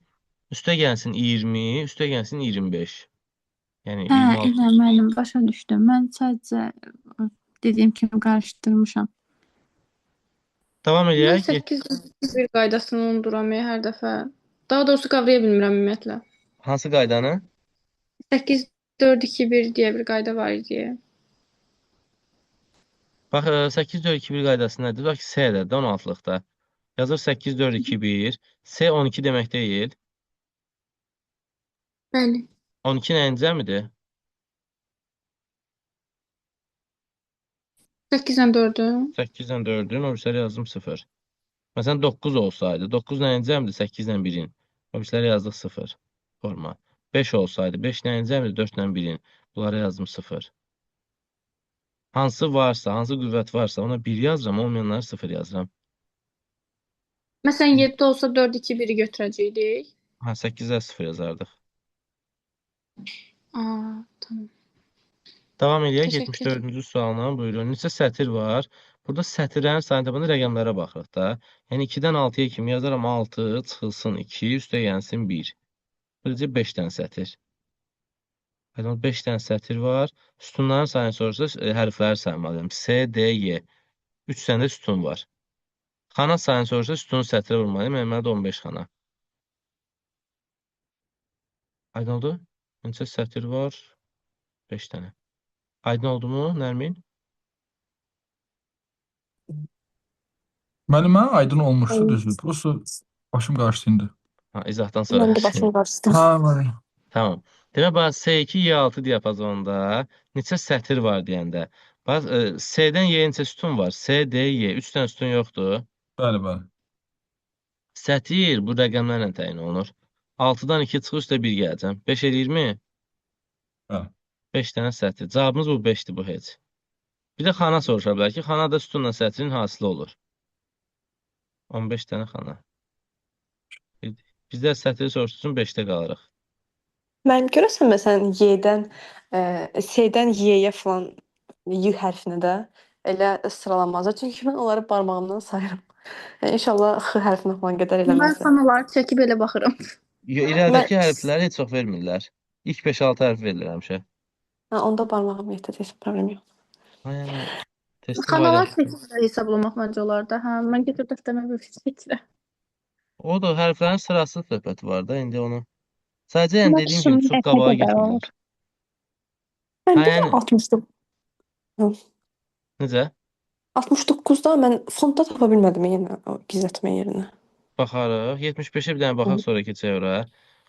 üstə gəlsin 20, üstə gəlsin 25. Yəni Hə, 26. elə müəllim, başa düşdüm. Mən sadəcə dediyim kimi qarışdırmışam. Davam Mən edək. 801 qaydasını unuduram hər dəfə. Daha doğrusu qavraya bilmirəm ümumiyyətlə. Hansı qaydanı? 8 4 2 1 deyə bir qayda var idi. Bax, 8 4 2 1 qaydası nədir? Bax, S-də, 16-lıqda. Yazır 8 4 2 1. S 12 demək deyil. Bəli. 12 nəyin cəmidir? 8-dən 4-ü. 8-dən 4-ün, o birisləri yazdım 0. Məsələn, 9 olsaydı, 9 nəyin cəmidir? 8-dən 1-in. O birisləri yazdıq 0. Forma. 5 olsaydı, 5 nəyin cəmidir? 4-dən 1-in. Bunlara yazdım 0. Hansı varsa, hansı qüvvət varsa ona 1 yazıram, olmayanlara 0 yazıram. Məsələn 7 olsa 4 2 1-i götürəcəkdik. Ha, 8-ə 0 yazardıq. Tamam. Davam edək Təşəkkür. 74-cü sualına. Buyurun. Neçə sətir var? Burada sətirlərin sayını tapan rəqəmlərə baxırıq da. Yəni 2-dən 6-ya kimi yazaram 6, çıxılsın 2, üstə gəlsin 1. Böyləcə 5 dənə sətir. 5 dənə sətir var. Sütunların sayını soruşsa hərfləri saymalıyam. S, D, Y. 3 dənə də sütun var. Xana sayını soruşsa sütunu sətrə vurmalıyım. Məndə 15 xana. Aydın oldu? Neçə sətir var? 5 dənə. Aydın oldu mu, Nərmin? Müəllim, mənə aydın olmuşdu düzdür. Prosta başım qarışdı indi. Ha, izahdan sonra. Mənim də başım qarışdı. Ha, müəllim. Tamam. Demək, bax, S2, Y6 diapazonunda neçə sətir var deyəndə. Bax, S-dən Y-yə neçə sütun var? S, D, Y. 3 dənə sütun yoxdur. Bəli, bəli. Sətir bu rəqəmlərlə təyin olunur. 6-dan 2 çıxır, üstə 1 gələcəm. 5 eləyirmi? Bəli. 5 dənə sətir. Cavabımız bu 5-dir, bu heç. Bir də xana soruşa bilər ki, xana da sütunla sətrin hasılı olur. 15 dənə xana. Bizdə sətri soruşsun, 5-də qalırıq. Mən görəsən məsələn Y-dən S-dən Y-yə falan Y hərfinə də elə sıralanmazlar. Çünki mən onları barmağımdan sayıram. İnşallah X hərfinə falan qədər Mən eləməzlər. xanaları çəkib elə baxıram. İrədəki hərfləri heç çox vermirlər. İlk 5-6 hərf verilir həmişə. Onda barmağım yetər, heç problem yox. Ha, yəni testin Xanalar variantı. seçilsə hesablamaq məncə olardı. Hə, mən gedir dəftərimə bir seçirəm. O da hərflərin sırası söhbəti var da, indi onu. Sadəcə yəni dediyim kimi Maksimum çox ətə qabağa qədər olur. getmirlər. Məndə yəni- 69. Necə? 69-da mən fondda tapa bilmədim yenə o gizlətmə yerini. Baxarıq. 75-ə bir dənə baxaq, sonra keçək ora.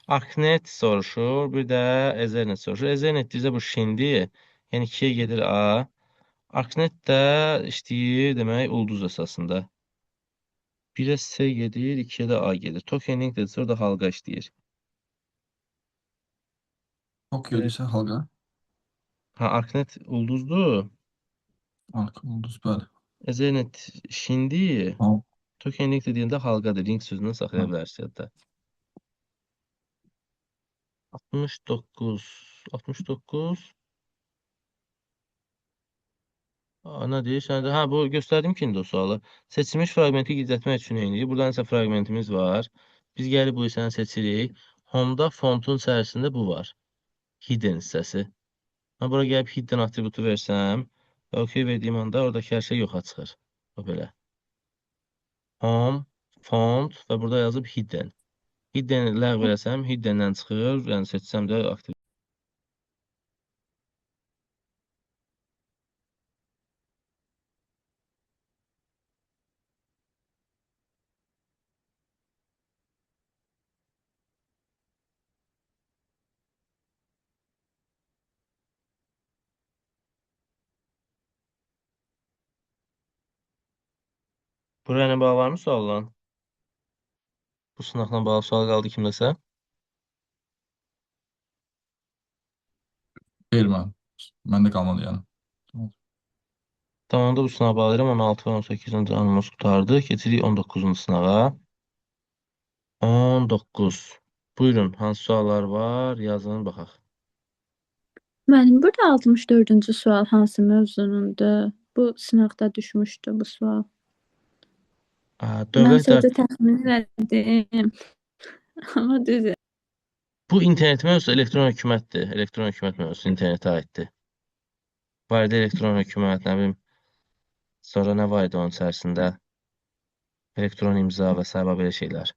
Aknet soruşur, bir də Ethernet soruşur. Ethernet bizə bu şindir. Yəni 2-yə gedir A. Aknet də işləyir, demək, ulduz əsasında. 1-ə S gedir, 2-yə də A gedir. Token link dedirsə, orada halqa işləyir. Okey deyirsən xalqa. Ha, Arknet ulduzdur. Arka ulduz, bəli. Ethernet şindir. Tamam. Token link dediyində halqadır. Link sözünü saxlaya bilərsiniz hətta. 69. 69. Nə deyir? Sən də, bu göstərdim ki, indi o sualı. Seçilmiş fraqmenti gizlətmək üçün eynidir. Burada nəsə fraqmentimiz var. Biz gəlib bu hissəni seçirik. Home-da fontun içərisində bu var. Hidden hissəsi. Mən bura gəlib hidden atributu versəm və OK verdiyim anda oradakı hər şey yoxa çıxır. O belə. Home, font və burada yazıb hidden. Hidden ləğv eləsəm, hidden-dən çıxır. Yəni seçsəm də aktiv. Burayla bağlı varmı suallar? Bu sınaqla bağlı sual qaldı kimdəsə? Deyil mən. Məndə qalmadı yəni. Tamamda bu sınağa bağlayıram. 16 və 18-ci anımız qurtardı. Keçirik 19-cu sınağa. 19. Buyurun, hansı suallar var? Yazın, baxaq. Mənim burada 64-cü sual hansı mövzunundur? Bu sınaqda düşmüşdü bu sual. Mən Dövlət sadəcə İdarə... təxmin elədim. Amma düz. Bu internet mövzusu elektron hökumətdir. Elektron hökumət mövzusu internetə aiddir. Var idi elektron hökumət, nə bilim, sonra nə var idi onun içərisində? Elektron imza və s. belə şeylər.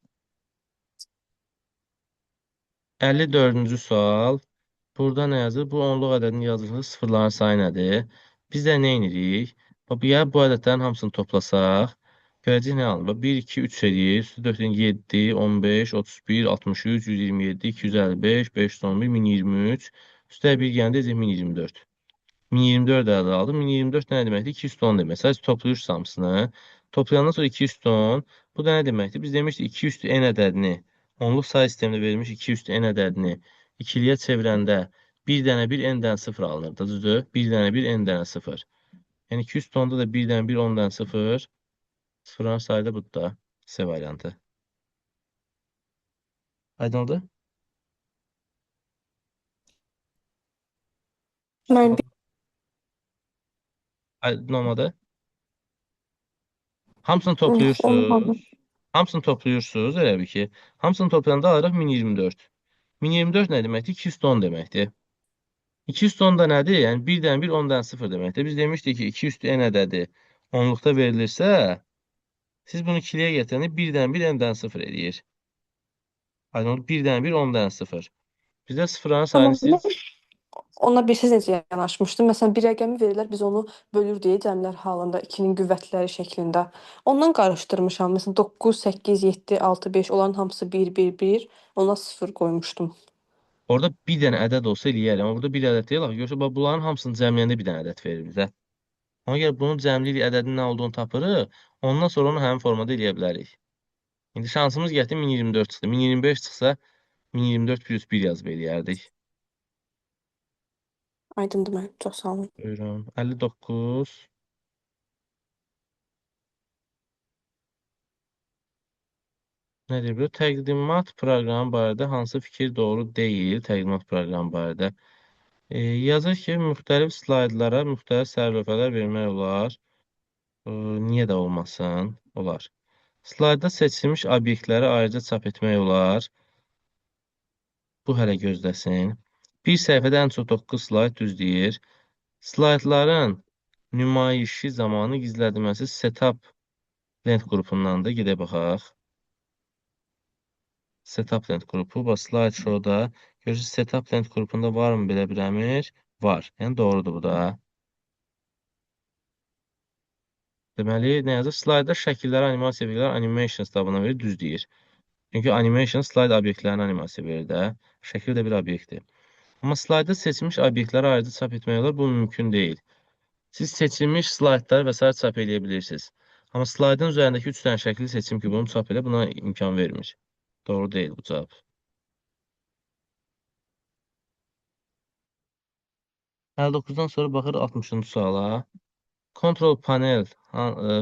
54-cü sual. Burada nə yazır? Bu onluq ədədinin yazılı sıfırların sayı nədir? Biz də nə edirik? Ya bu ədədlərin hamısını toplasaq, görəcək nə alınır? 1, 2, 3 eləyir. Üstü 4, 7, 15, 31, 63, 127, 255, 511, 1023. Üstə 1 gəndə 1024. 1024 ədəd aldı. 1024 nə deməkdir? 2 üstü 10 demək. Sadəcə toplayırsınız hamısını. Toplayandan sonra 2 üstü 10. Bu da nə deməkdir? Biz demişdik 2 üstü n ədədini, onluq sayı sistemində verilmiş 2 üstü n ədədini ikiliyə çevirəndə 1 dənə 1 n dənə 0 alınır da, düzdür? 1 dənə 1 n dənə 0. Yəni 2 üstü 10-da da 1 dənə 1 10 dənə 0. Sıfırların sayı da budur da. C variantı. Aydın oldu? Mən Aydın olmadı? Hamısını yox, olmadı. toplayırsınız. Hamısını toplayırsınız, elə bir ki. Hamısını toplayanda alırıq 1024. 1024 nə deməkdir? 2 üstü 10 deməkdir. 2 üstü 10 da nədir? Yəni 1 dənə 1, 10 dənə 0 deməkdir. Biz demişdik ki, 2 üstü n ədədi onluqda verilirsə, siz bunu ikiliyə gətirəndə 1 dənə 1, n dənə 0 eləyir. Aydın, 1 dənə 1, 10 dənə 0. Bizdə sıfırların sayını Amma siz... ona bilirsiz necə yanaşmışdım? Məsələn, bir rəqəmi verirlər, biz onu bölür deyə cəmlər halında 2-nin qüvvətləri şəklində. Ondan qarışdırmışam. Məsələn, 9, 8, 7, 6, 5 onların hamısı 1, 1, 1. Ona 0 qoymuşdum. Orada bir dənə ədəd olsa eləyər. Amma burada bir ədəd deyil. Görürsə, bax, bunların hamısını cəmləyəndə bir dənə ədəd verir bizə. Ona görə bunun cəmlilik ədədinin nə olduğunu tapırıq. Ondan sonra onu həmin formada eləyə bilərik. İndi şansımız gətirdi 1024 çıxdı. 1025 çıxsa 1024 plus 1 yazıb eləyərdik. Aydındır mənim. Çox sağ olun. Buyurun. 59. Nədir bu? Təqdimat proqramı barədə hansı fikir doğru deyil? Təqdimat proqramı barədə. Yazır ki, müxtəlif slaydlara müxtəlif sərlövhələr vermək olar. Niyə də olmasın? Olar. Slayda seçilmiş obyektləri ayrıca çap etmək olar. Bu hələ gözləsin. Bir səhifədə ən çox 9 slayd düzləyir. Slaydların nümayişi zamanı gizlədilməsi setup lent qrupundandır. Gedək baxaq. Setup lent qrupu. Bax, slideshowda görürsünüz, setup lent qrupunda varmı belə bir əmr? Var. Yəni, doğrudur bu da. Deməli, nə yazır? Slayda şəkilləri animasiya verirlər. Animations tabına verir, düzləyir. Çünki animation slayd obyektlərini animasiya verir də. Şəkil də bir obyektdir. Amma slayda seçilmiş obyektləri ayrıca çap etmək olar. Bu mümkün deyil. Siz seçilmiş slaydları və s. çap edə bilirsiniz. Amma slaydın üzərindəki 3 dənə şəkli seçim ki, bunu çap elə, buna imkan vermir. Doğru deyil bu cavab. Hələ 9-dan sonra baxır 60-cı suala. Control panel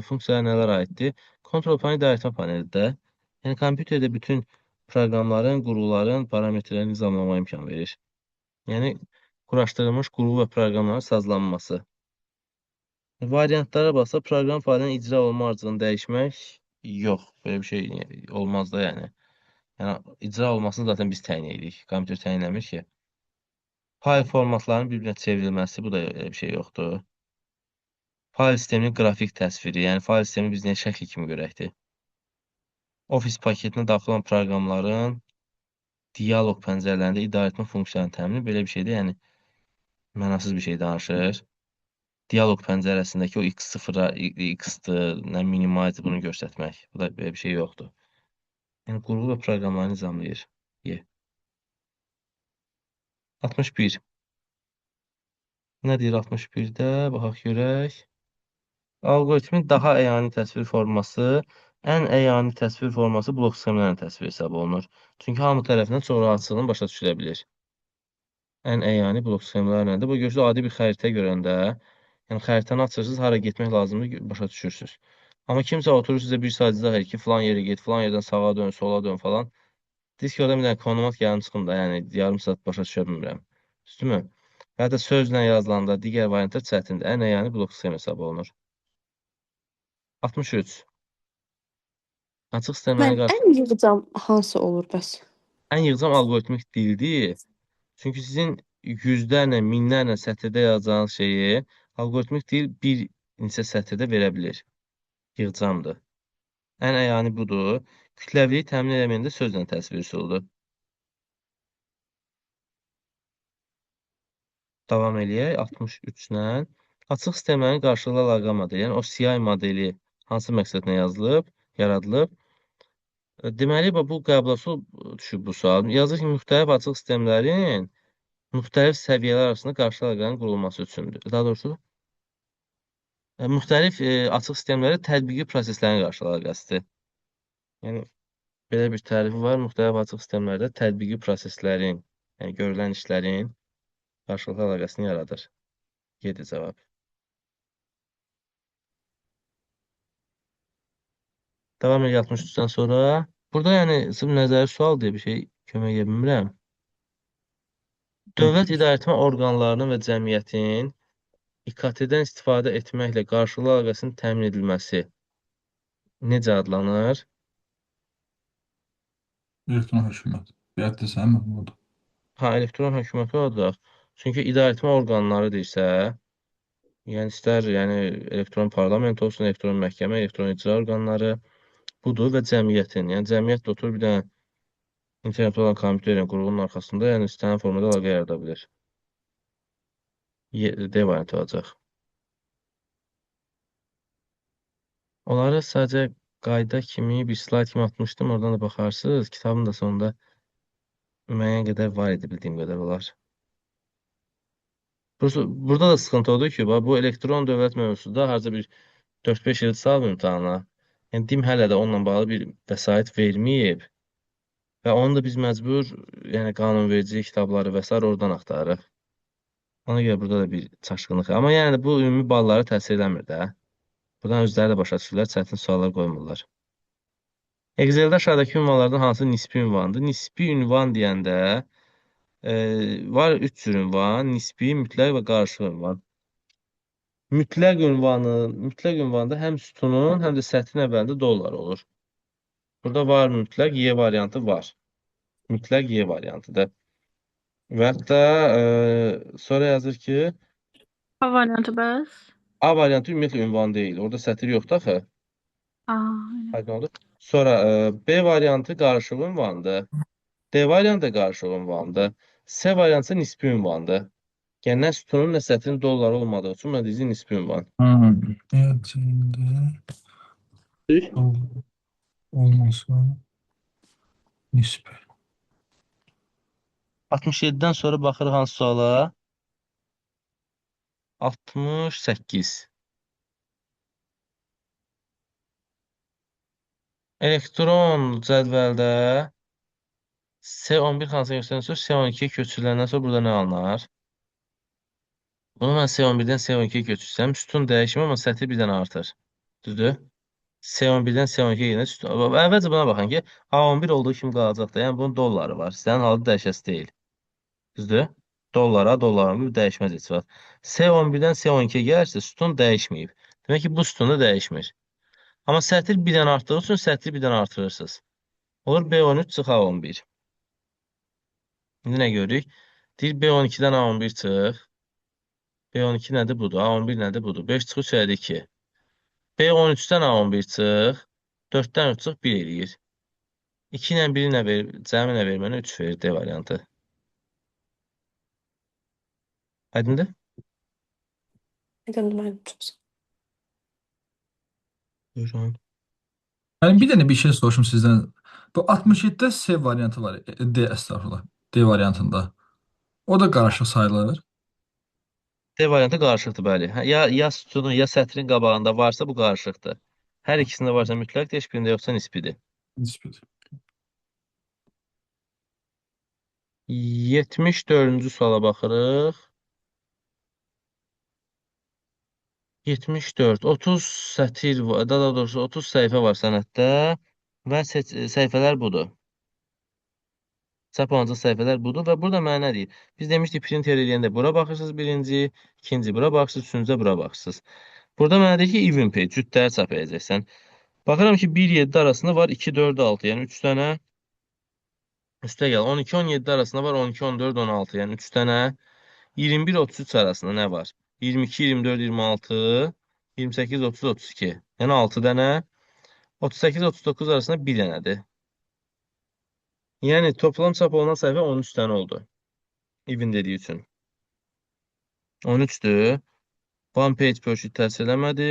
funksiyaları nələr aiddir? Control panel idarəetmə panelidir. Yəni, kompüterdə bütün proqramların, qurğuların, parametrlərini nizamlamağa imkan verir. Yəni, quraşdırılmış qurğu və proqramların sazlanması. Variantlara baxsa, proqram failinin icra olma arzucunu dəyişmək yox. Belə bir şey olmaz da, yəni. Yəni, icra olmasını zaten biz təyin edirik. Kompüter təyin eləmir ki. Fayl formatlarının bir-birinə çevrilməsi, bu da bir şey yoxdur. Fayl sisteminin qrafik təsviri, yəni fayl sistemi biz niyə şəkil kimi görəkdir? Office paketinə daxil olan proqramların dialoq pəncərələrində idarəetmə funksiyalarını təmini, belə bir şeydir, yəni mənasız bir şey danışır. Dialoq pəncərəsindəki o x0-a, x-dır, minimize bunu göstərmək. Bu da belə bir şey yoxdur. Yəni, qurğu və proqramları nizamlayır. 61. Nə deyir 61-də? Baxaq görək. Alqoritmin daha əyani təsvir forması, ən əyani təsvir forması blok sxemlərin təsviri hesab olunur. Çünki hamı tərəfindən çox rahatçılıqla başa düşülə bilir. Ən əyani blok sxemlər nədir? Bu gözü adi bir xəritə görəndə, yəni xəritəni açırsınız, hara getmək lazımdır, başa düşürsünüz. Amma kimsə oturur sizə bir saat izah edir ki, filan yerə get, filan yerdən sağa dön, sola dön falan. Deyir ki, orada bir dənə konumat gəlin çıxın da, yəni yarım saat başa düşə bilmirəm. Düzdürmü? Hətta sözlə yazılanda digər variantlar çətindir. Ən əyani blok sxem hesab olunur. 63. Açıq sistemlərin Mən qarşı ən yığcam hansı olur bəs? ən yığcam alqoritmik dildir. Çünki sizin yüzlərlə, minlərlə sətirdə yazacağınız şeyi alqoritmik dil bir neçə sətirdə verə bilir. Yığcamdır. Ən əyani budur. Kütləviliyi təmin eləməyində sözlə təsvir üsuludur. Davam eləyək 63-lə. Açıq sistemlərin qarşılıqlı əlaqə modeli, yəni o CI modeli hansı məqsədlə yazılıb, yaradılıb? Deməli, bu qəbul düşüb bu sual. Yazır ki, müxtəlif açıq sistemlərin müxtəlif səviyyələr arasında qarşılıqlı əlaqənin qurulması üçündür. Daha doğrusu, müxtəlif açıq sistemlərə tətbiqi proseslərin qarşılıqlı əlaqəsidir. Yəni, belə bir tərifi var. Müxtəlif açıq sistemlərdə tətbiqi proseslərin, yəni görülən işlərin qarşılıqlı əlaqəsini yaradır. 7 cavab. Davam edək 63-dən sonra. Burada yəni sırf nəzəri sual deyə bir şey kömək edə bilmirəm. Dövlət idarəetmə orqanlarının və cəmiyyətin İKT-dən istifadə etməklə qarşılıqlı əlaqəsinin təmin edilməsi necə adlanır? Elektron hökumət. Bəyət desəm, odur. Elektron hökumət odur. Çünki idarəetmə orqanları deyirsə, yəni istər elektron parlament olsun, elektron məhkəmə, elektron icra orqanları budur və cəmiyyətin, yəni cəmiyyət də oturur bir dənə internet olan kompüterin qurğunun arxasında, yəni istənilən formada əlaqə yarada bilir. D variantı olacaq. Onları sadəcə qayda kimi, bir slayd kimi atmışdım, oradan da baxarsınız. Kitabın da sonunda müəyyən qədər var idi, bildiyim qədər olar. Burada da sıxıntı odur ki, bu elektron dövlət mövzusuda harca bir 4-5 il salıb imtahana. Yəni, DİM hələ də onunla bağlı bir vəsait verməyib və onu da biz məcbur, yəni qanunverici kitabları və s. oradan axtarırıq. Ona görə burada da bir çaşqınlıq. Amma yəni bu ümumi ballara təsir eləmir də. Buradan özləri də başa düşürlər, çətin suallar qoymurlar. Excel'də aşağıdakı ünvanlardan hansı nisbi ünvandır? Nisbi ünvan deyəndə var 3 cür ünvan, nisbi, mütləq və qarışıq ünvan. Mütləq ünvanda həm sütunun, həm də sətrin əvvəlində dollar olur. Burada var mütləq, Y variantı var. Mütləq Y variantıdır. Və hətta sonra yazır ki, A variantı bəs? A variantı ümumiyyətlə ünvan deyil. Orada sətir yoxdur axı. Aydın oldu. Sonra B variantı qarışıq ünvandır. D variantı qarışıq ünvandır. C variantı nisbi ünvandır. Yəni, nə sütunun, nə sətrin dolları olmadığı üçün mən deyəcəm nisbi ünvan. Olmasa nisbi. 67-dən sonra baxırıq hansı suala? 68. Elektron cədvəldə C11 hansıya göstərilir sonra C12-yə köçürüləndən sonra burada nə alınar? Bunu mən C11-dən C12-yə köçürsəm, sütun dəyişmir, amma sətri bir dənə artır. Düzdür? C11-dən C12-yə yenə sütun. Əvvəlcə buna baxın ki, A11 olduğu kimi qalacaq da. Yəni, bunun dolları var. Sənin halda dəyişəsi deyil. Düzdür? Dolların bir dəyişməz heç var. C11-dən C12-yə gələrsə, sütun dəyişməyib. Demək ki, bu sütun da dəyişmir. Amma sətir bir dənə artdığı üçün sətri bir dənə artırırsınız. Olur B13 çıx A11. İndi nə görürük? Deyir B12-dən A11 çıx. B12 nədir? Budur. A11 nədir? Budur. 5 çıx 3 elədi 2. B13-dən A11 çıx. 4-dən 3 çıx 1 eləyir. 2 ilə 1 nə verir? Cəmi nə verir mənə? 3 verir D variantı. Aydındır? Aydındır mənim üçün. Buyurun. Yəni bir dənə bir şey soruşum sizdən. Bu 67-də C variantı var. D, estağfurullah. D variantında. O da qarışıq sayılır. D variantı qarışıqdır, bəli. Hə, ya sütunun, ya sətrin qabağında varsa bu qarışıqdır. Hər ikisində varsa mütləqdir, heç birində yoxsa nisbidir. Nisbət. 74-cü suala baxırıq. 74, 30 sətir var, daha doğrusu 30 səhifə var sənəddə və səhifələr budur. Çap olunacaq səhifələr budur və burada mənə nə deyir? Biz demişdik printer eləyəndə bura baxırsınız birinci, ikinci bura baxırsınız, üçüncüdə bura baxırsınız. Burada mənə deyir ki, even page, cütləri çap edəcəksən. Baxıram ki, 1-7 arasında var 2, 4, 6, yəni 3 dənə. Üstə gəl, 12, 17 arasında var 12, 14, 16, yəni 3 dənə. 21, 33 arasında nə var? 22, 24, 26, 28, 30, 32. Yəni 6 dənə. 38, 39 arasında 1 dənədir. Yəni toplam çap olunan səhifə 13 dənə oldu. Even dediyi üçün. 13-dür. One page per sheet təsir eləmədi.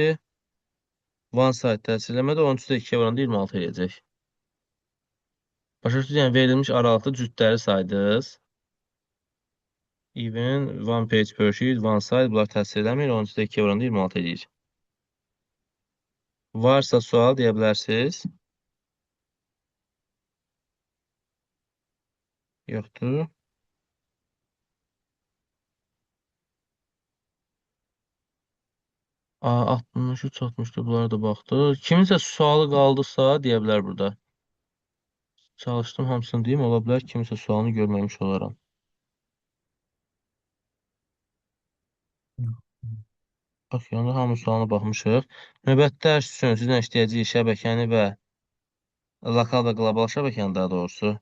One site təsir eləmədi. 13-də 2-yə vuranda 26 eləyəcək. Başa düşdünüz? Yəni verilmiş aralıqda cütləri saydınız. Even, one page per sheet, one site bunlar təsir eləmir. 13-də 2-yə vuranda 26 eləyir. Varsa sual deyə bilərsiniz. Yoxdur. Aa, 63, 64 bunlara da baxdı. Kiminsə sualı qaldısa deyə bilər burada. Çalışdım hamısını deyim. Ola bilər kiminsə sualını görməmiş olaram. Bax, yəni hamı sualına baxmışıq. Növbəti dərs üçün sizlə işləyəcəyik şəbəkəni və lokal və qlobal şəbəkəni daha doğrusu.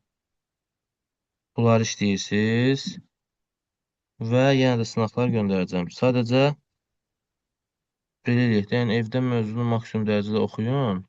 Bunları işləyirsiniz. Və yenə də sınaqlar göndərəcəm. Sadəcə belə eləyək də, yəni evdə mövzunu maksimum dərəcədə oxuyun.